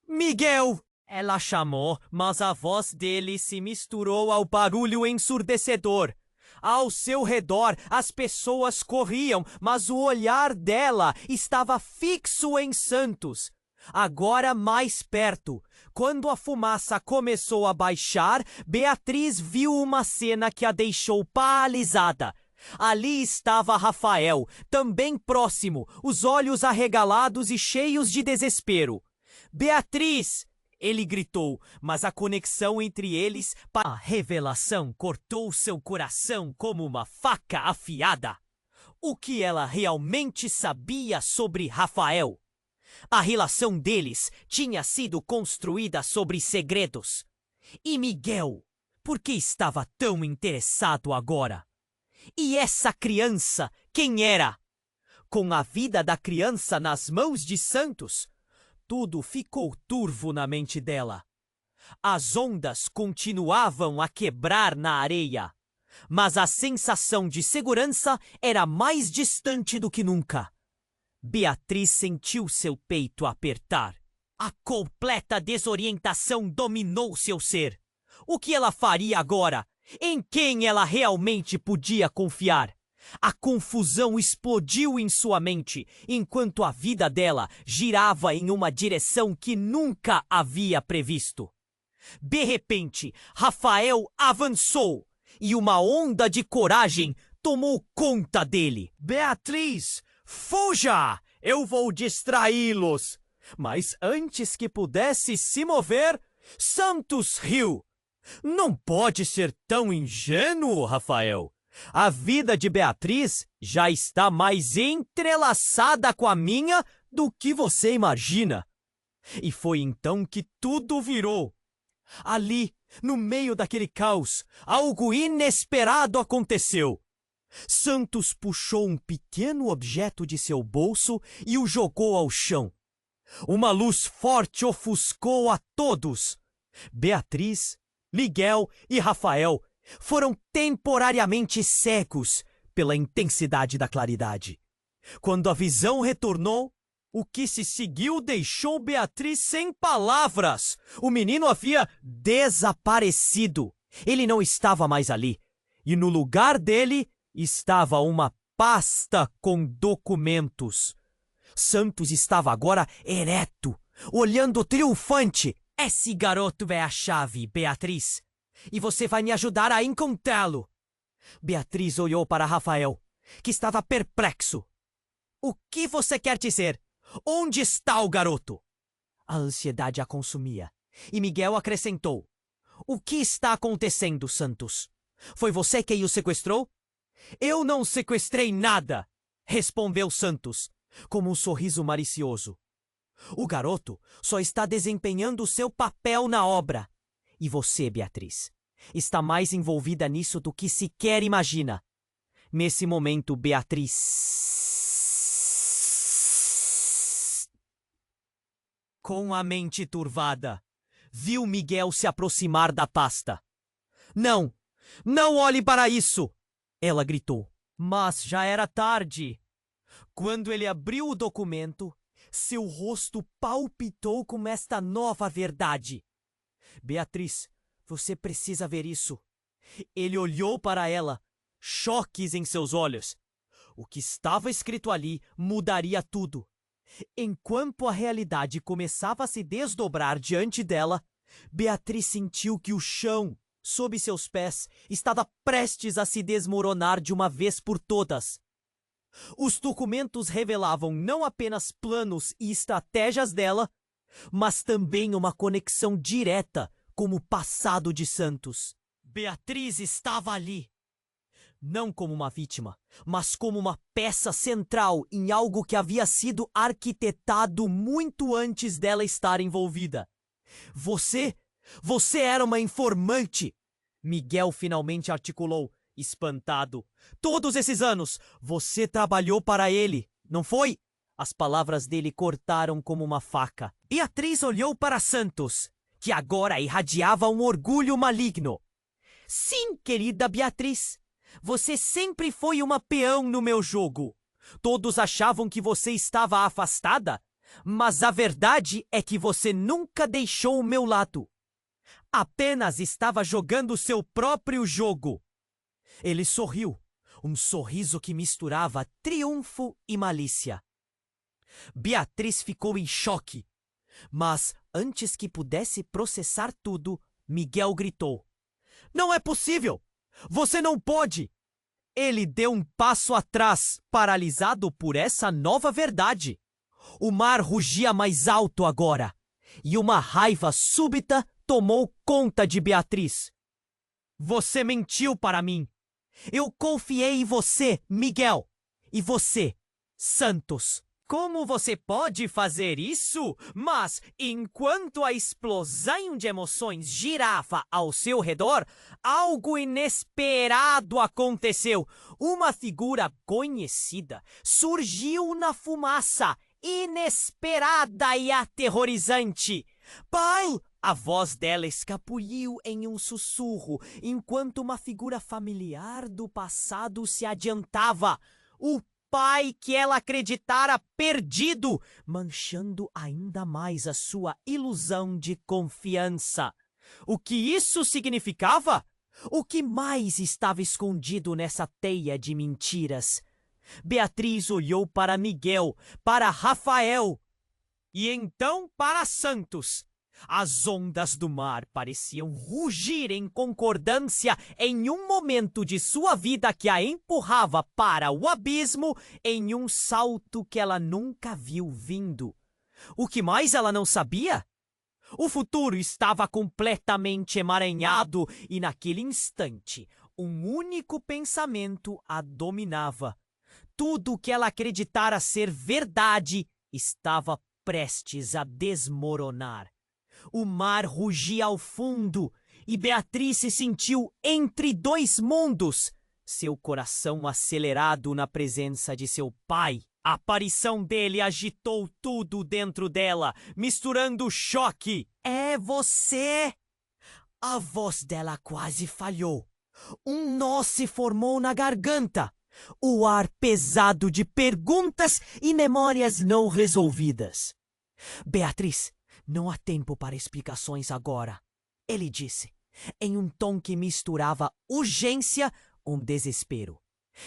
Miguel! Ela chamou, mas a voz dele se misturou ao barulho ensurdecedor. Ao seu redor, as pessoas corriam, mas o olhar dela estava fixo em Santos. Agora mais perto. Quando a fumaça começou a baixar, Beatriz viu uma cena que a deixou paralisada. Ali estava Rafael, também próximo, os olhos arregalados e cheios de desespero. Beatriz! Ele gritou, mas a conexão entre eles, a revelação cortou seu coração como uma faca afiada. O que ela realmente sabia sobre Rafael? A relação deles tinha sido construída sobre segredos. E Miguel, por que estava tão interessado agora? E essa criança, quem era? Com a vida da criança nas mãos de Santos, tudo ficou turvo na mente dela. As ondas continuavam a quebrar na areia, mas a sensação de segurança era mais distante do que nunca. Beatriz sentiu seu peito apertar. A completa desorientação dominou seu ser. O que ela faria agora? Em quem ela realmente podia confiar? A confusão explodiu em sua mente, enquanto a vida dela girava em uma direção que nunca havia previsto. De repente, Rafael avançou e uma onda de coragem tomou conta dele. Beatriz, fuja! Eu vou distraí-los! Mas antes que pudesse se mover, Santos riu. Não pode ser tão ingênuo, Rafael. A vida de Beatriz já está mais entrelaçada com a minha do que você imagina. E foi então que tudo virou. Ali, no meio daquele caos, algo inesperado aconteceu. Santos puxou um pequeno objeto de seu bolso e o jogou ao chão. Uma luz forte ofuscou a todos. Beatriz, Miguel e Rafael foram temporariamente cegos pela intensidade da claridade. Quando a visão retornou, o que se seguiu deixou Beatriz sem palavras. O menino havia desaparecido. Ele não estava mais ali. E no lugar dele estava uma pasta com documentos. Santos estava agora ereto, olhando triunfante. Esse garoto é a chave, Beatriz. E você vai me ajudar a encontrá-lo. Beatriz olhou para Rafael, que estava perplexo. O que você quer dizer? Onde está o garoto? A ansiedade a consumia. E Miguel acrescentou. O que está acontecendo, Santos? Foi você quem o sequestrou? Eu não sequestrei nada, respondeu Santos, com um sorriso malicioso. O garoto só está desempenhando seu papel na obra. E você, Beatriz, está mais envolvida nisso do que sequer imagina. Nesse momento, Beatriz, com a mente turvada, viu Miguel se aproximar da pasta. Não! Não olhe para isso! Ela gritou. Mas já era tarde. Quando ele abriu o documento, Seu rosto palpitou com esta nova verdade. Beatriz, você precisa ver isso. Ele olhou para ela, choques em seus olhos. O que estava escrito ali mudaria tudo. Enquanto a realidade começava a se desdobrar diante dela, Beatriz sentiu que o chão, sob seus pés, estava prestes a se desmoronar de uma vez por todas. Os documentos revelavam não apenas planos e estratégias dela, mas também uma conexão direta com o passado de Santos. Beatriz estava ali, não como uma vítima, mas como uma peça central em algo que havia sido arquitetado muito antes dela estar envolvida. Você era uma informante! Miguel finalmente articulou, espantado. Todos esses anos, você trabalhou para ele, não foi? As palavras dele cortaram como uma faca. Beatriz olhou para Santos, que agora irradiava um orgulho maligno. Sim, querida Beatriz. Você sempre foi uma peão no meu jogo. Todos achavam que você estava afastada, mas a verdade é que você nunca deixou o meu lado. Apenas estava jogando seu próprio jogo. Ele sorriu, um sorriso que misturava triunfo e malícia. Beatriz ficou em choque, mas antes que pudesse processar tudo, Miguel gritou: Não é possível! Você não pode! Ele deu um passo atrás, paralisado por essa nova verdade. O mar rugia mais alto agora, e uma raiva súbita tomou conta de Beatriz. Você mentiu para mim. Eu confiei em você, Miguel. E você, Santos. Como você pode fazer isso? Mas, enquanto a explosão de emoções girava ao seu redor, algo inesperado aconteceu. Uma figura conhecida surgiu na fumaça, inesperada e aterrorizante. Pai! A voz dela escapuliu em um sussurro, enquanto uma figura familiar do passado se adiantava. O pai que ela acreditara perdido, manchando ainda mais a sua ilusão de confiança. O que isso significava? O que mais estava escondido nessa teia de mentiras? Beatriz olhou para Miguel, para Rafael e então para Santos. As ondas do mar pareciam rugir em concordância em um momento de sua vida que a empurrava para o abismo em um salto que ela nunca viu vindo. O que mais ela não sabia? O futuro estava completamente emaranhado e naquele instante um único pensamento a dominava. Tudo o que ela acreditara ser verdade estava prestes a desmoronar. O mar rugia ao fundo e Beatriz se sentiu entre dois mundos, seu coração acelerado na presença de seu pai. A aparição dele agitou tudo dentro dela, misturando choque. É você! A voz dela quase falhou. Um nó se formou na garganta. O ar pesado de perguntas e memórias não resolvidas. Beatriz, não há tempo para explicações agora, ele disse, em um tom que misturava urgência com desespero.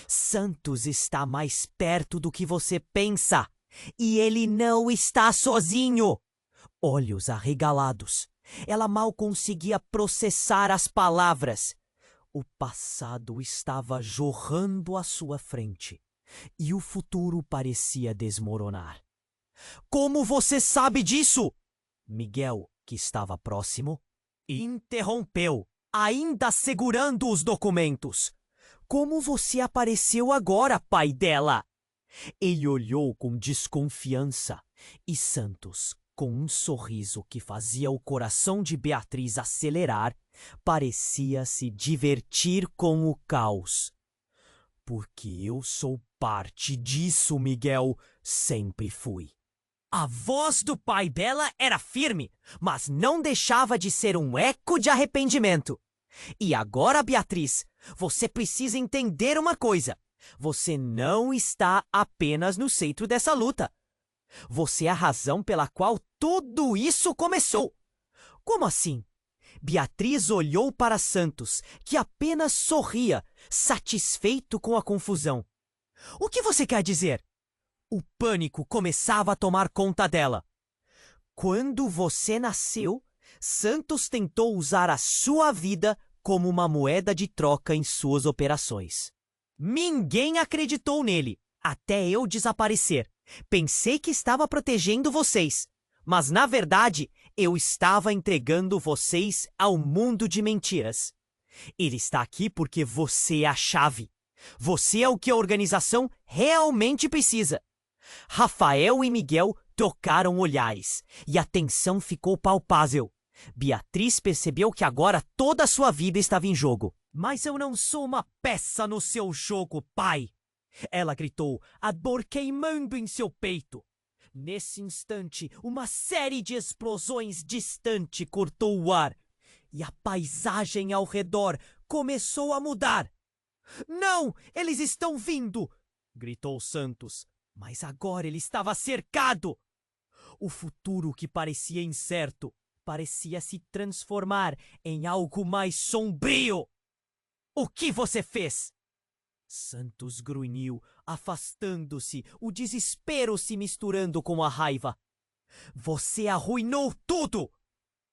Santos está mais perto do que você pensa, e ele não está sozinho. Olhos arregalados, ela mal conseguia processar as palavras. O passado estava jorrando à sua frente, e o futuro parecia desmoronar. Como você sabe disso? Miguel, que estava próximo, interrompeu, ainda segurando os documentos. Como você apareceu agora, pai dela? Ele olhou com desconfiança e Santos, com um sorriso que fazia o coração de Beatriz acelerar, parecia se divertir com o caos. Porque eu sou parte disso, Miguel, sempre fui. A voz do pai dela era firme, mas não deixava de ser um eco de arrependimento. E agora, Beatriz, você precisa entender uma coisa. Você não está apenas no centro dessa luta. Você é a razão pela qual tudo isso começou. Como assim? Beatriz olhou para Santos, que apenas sorria, satisfeito com a confusão. O que você quer dizer? O pânico começava a tomar conta dela. Quando você nasceu, Santos tentou usar a sua vida como uma moeda de troca em suas operações. Ninguém acreditou nele, até eu desaparecer. Pensei que estava protegendo vocês, mas na verdade eu estava entregando vocês ao mundo de mentiras. Ele está aqui porque você é a chave. Você é o que a organização realmente precisa. Rafael e Miguel trocaram olhares e a tensão ficou palpável. Beatriz percebeu que agora toda a sua vida estava em jogo. Mas eu não sou uma peça no seu jogo, pai! Ela gritou, a dor queimando em seu peito. Nesse instante, uma série de explosões distante cortou o ar e a paisagem ao redor começou a mudar. Não! Eles estão vindo! Gritou Santos. Mas agora ele estava cercado! O futuro que parecia incerto parecia se transformar em algo mais sombrio. O que você fez? Santos grunhiu, afastando-se, o desespero se misturando com a raiva. Você arruinou tudo!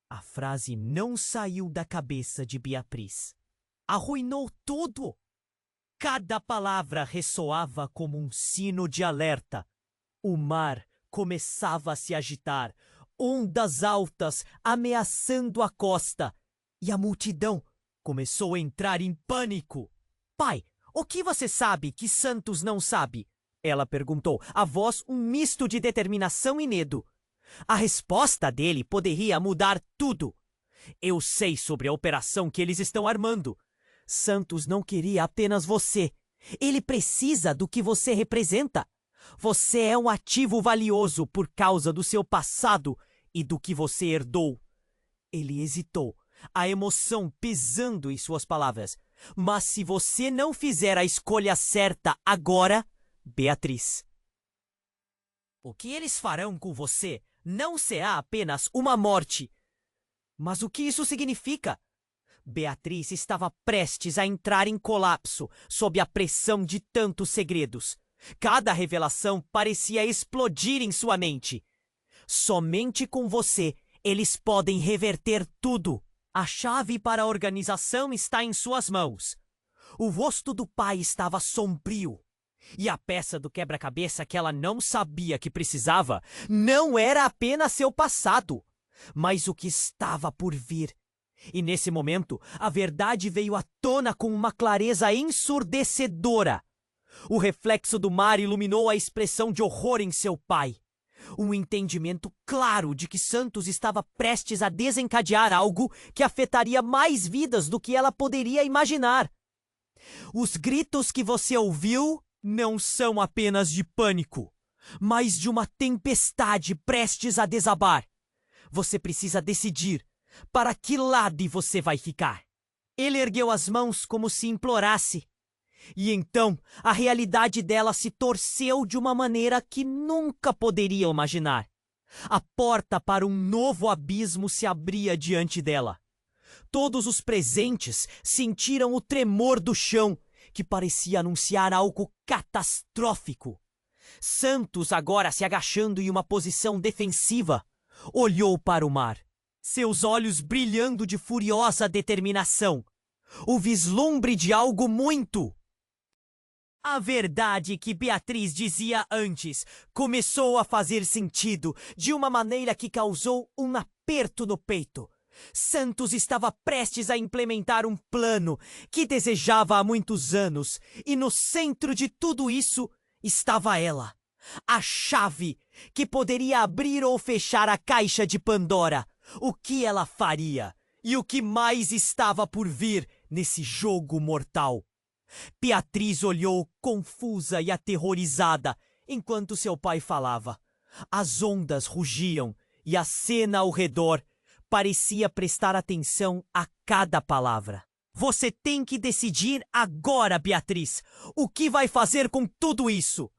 A frase não saiu da cabeça de Beatriz. Arruinou tudo! Cada palavra ressoava como um sino de alerta. O mar começava a se agitar, ondas altas ameaçando a costa, e a multidão começou a entrar em pânico. Pai, o que você sabe que Santos não sabe? Ela perguntou, a voz um misto de determinação e medo. A resposta dele poderia mudar tudo. Eu sei sobre a operação que eles estão armando. Santos não queria apenas você. Ele precisa do que você representa. Você é um ativo valioso por causa do seu passado e do que você herdou. Ele hesitou, a emoção pesando em suas palavras. Mas se você não fizer a escolha certa agora, Beatriz, o que eles farão com você não será apenas uma morte. Mas o que isso significa? Beatriz estava prestes a entrar em colapso sob a pressão de tantos segredos. Cada revelação parecia explodir em sua mente. Somente com você eles podem reverter tudo. A chave para a organização está em suas mãos. O rosto do pai estava sombrio. E a peça do quebra-cabeça que ela não sabia que precisava não era apenas seu passado, mas o que estava por vir. E nesse momento, a verdade veio à tona com uma clareza ensurdecedora. O reflexo do mar iluminou a expressão de horror em seu pai. Um entendimento claro de que Santos estava prestes a desencadear algo que afetaria mais vidas do que ela poderia imaginar. Os gritos que você ouviu não são apenas de pânico, mas de uma tempestade prestes a desabar. Você precisa decidir para que lado você vai ficar. Ele ergueu as mãos como se implorasse. E então a realidade dela se torceu de uma maneira que nunca poderia imaginar. A porta para um novo abismo se abria diante dela. Todos os presentes sentiram o tremor do chão, que parecia anunciar algo catastrófico. Santos, agora se agachando em uma posição defensiva, olhou para o mar, seus olhos brilhando de furiosa determinação. O vislumbre de algo muito. A verdade que Beatriz dizia antes começou a fazer sentido de uma maneira que causou um aperto no peito. Santos estava prestes a implementar um plano que desejava há muitos anos, e no centro de tudo isso estava ela, a chave que poderia abrir ou fechar a caixa de Pandora. O que ela faria e o que mais estava por vir nesse jogo mortal? Beatriz olhou confusa e aterrorizada enquanto seu pai falava. As ondas rugiam e a cena ao redor parecia prestar atenção a cada palavra. Você tem que decidir agora, Beatriz. O que vai fazer com tudo isso?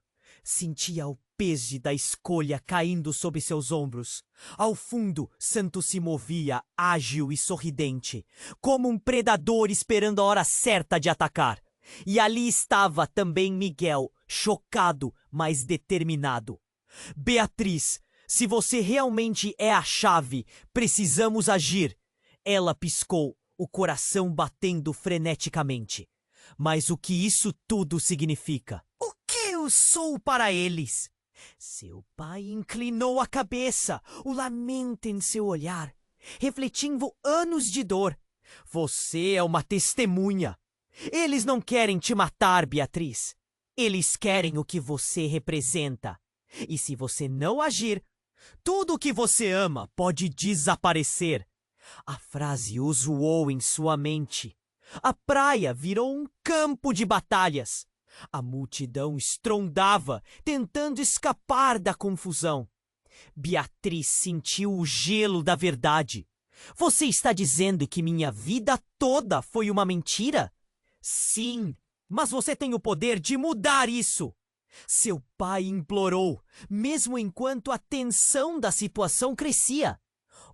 Sentia o peso da escolha caindo sobre seus ombros. Ao fundo, Santos se movia, ágil e sorridente, como um predador esperando a hora certa de atacar. E ali estava também Miguel, chocado, mas determinado. Beatriz, se você realmente é a chave, precisamos agir. Ela piscou, o coração batendo freneticamente. Mas o que isso tudo significa? O que eu sou para eles? Seu pai inclinou a cabeça, o lamento em seu olhar, refletindo anos de dor. Você é uma testemunha. Eles não querem te matar, Beatriz. Eles querem o que você representa. E se você não agir, tudo o que você ama pode desaparecer. A frase o zoou em sua mente. A praia virou um campo de batalhas. A multidão estrondava, tentando escapar da confusão. Beatriz sentiu o gelo da verdade. Você está dizendo que minha vida toda foi uma mentira? Sim, mas você tem o poder de mudar isso. Seu pai implorou, mesmo enquanto a tensão da situação crescia.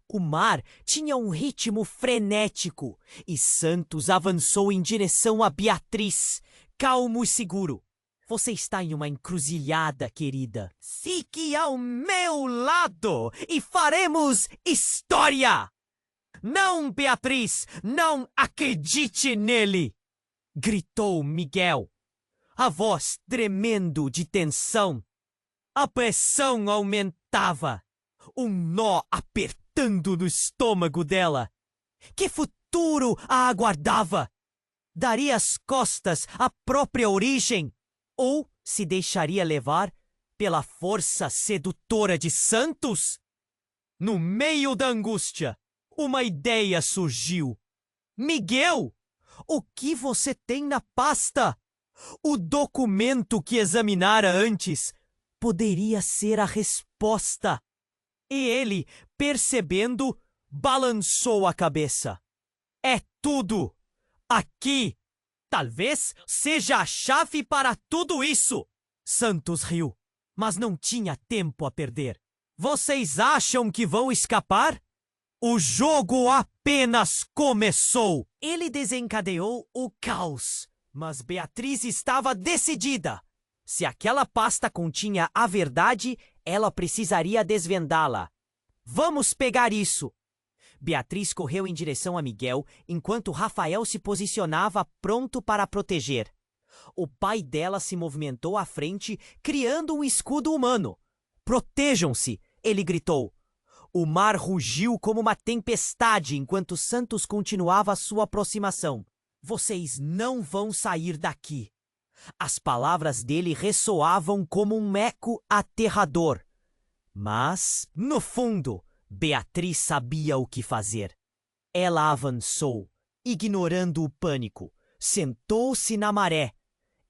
O mar tinha um ritmo frenético e Santos avançou em direção a Beatriz, calmo e seguro. Você está em uma encruzilhada, querida. Fique ao meu lado e faremos história! Não, Beatriz, não acredite nele! Gritou Miguel, a voz tremendo de tensão. A pressão aumentava, um nó apertando no estômago dela. Que futuro a aguardava? Daria as costas à própria origem? Ou se deixaria levar pela força sedutora de Santos? No meio da angústia, uma ideia surgiu. Miguel, o que você tem na pasta? O documento que examinara antes poderia ser a resposta. E ele, percebendo, balançou a cabeça. É tudo! Aqui! Talvez seja a chave para tudo isso! Santos riu, mas não tinha tempo a perder. Vocês acham que vão escapar? O jogo apenas começou! Ele desencadeou o caos, mas Beatriz estava decidida. Se aquela pasta continha a verdade, ela precisaria desvendá-la. Vamos pegar isso! Beatriz correu em direção a Miguel, enquanto Rafael se posicionava pronto para proteger. O pai dela se movimentou à frente, criando um escudo humano. Protejam-se! Ele gritou. O mar rugiu como uma tempestade enquanto Santos continuava sua aproximação. Vocês não vão sair daqui. As palavras dele ressoavam como um eco aterrador. Mas, no fundo, Beatriz sabia o que fazer. Ela avançou, ignorando o pânico. Sentou-se na maré.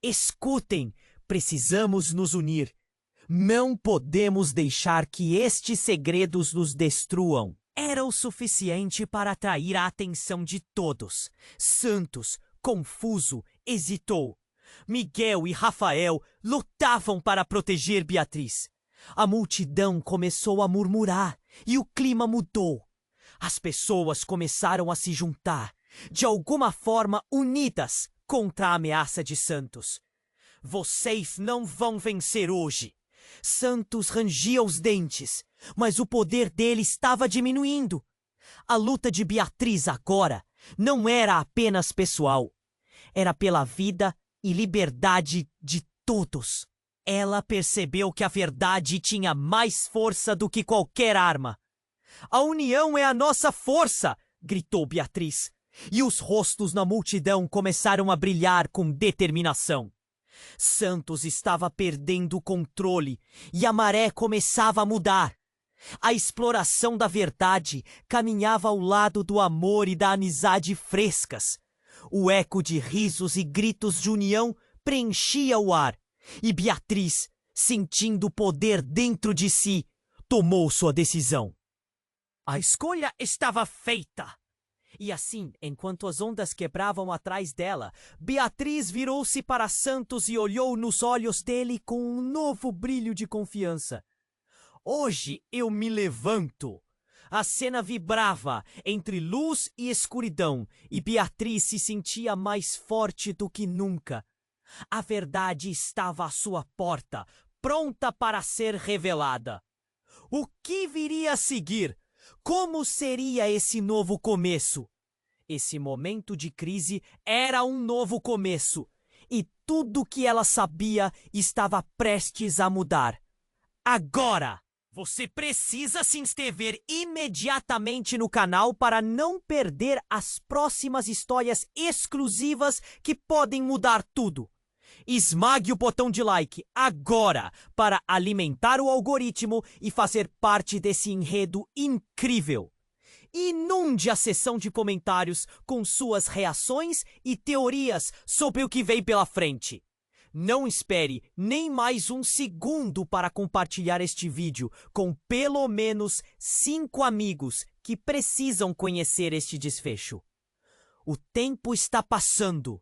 Escutem, precisamos nos unir. Não podemos deixar que estes segredos nos destruam. Era o suficiente para atrair a atenção de todos. Santos, confuso, hesitou. Miguel e Rafael lutavam para proteger Beatriz. A multidão começou a murmurar e o clima mudou. As pessoas começaram a se juntar, de alguma forma unidas contra a ameaça de Santos. Vocês não vão vencer hoje. Santos rangia os dentes, mas o poder dele estava diminuindo. A luta de Beatriz agora não era apenas pessoal. Era pela vida e liberdade de todos. Ela percebeu que a verdade tinha mais força do que qualquer arma. A união é a nossa força! Gritou Beatriz. E os rostos na multidão começaram a brilhar com determinação. Santos estava perdendo o controle e a maré começava a mudar. A exploração da verdade caminhava ao lado do amor e da amizade frescas. O eco de risos e gritos de união preenchia o ar. E Beatriz, sentindo o poder dentro de si, tomou sua decisão. A escolha estava feita. E assim, enquanto as ondas quebravam atrás dela, Beatriz virou-se para Santos e olhou nos olhos dele com um novo brilho de confiança. Hoje eu me levanto. A cena vibrava entre luz e escuridão, e Beatriz se sentia mais forte do que nunca. A verdade estava à sua porta, pronta para ser revelada. O que viria a seguir? Como seria esse novo começo? Esse momento de crise era um novo começo, e tudo que ela sabia estava prestes a mudar. Agora! Você precisa se inscrever imediatamente no canal para não perder as próximas histórias exclusivas que podem mudar tudo. Esmague o botão de like agora para alimentar o algoritmo e fazer parte desse enredo incrível. Inunde a seção de comentários com suas reações e teorias sobre o que vem pela frente. Não espere nem mais um segundo para compartilhar este vídeo com pelo menos 5 amigos que precisam conhecer este desfecho. O tempo está passando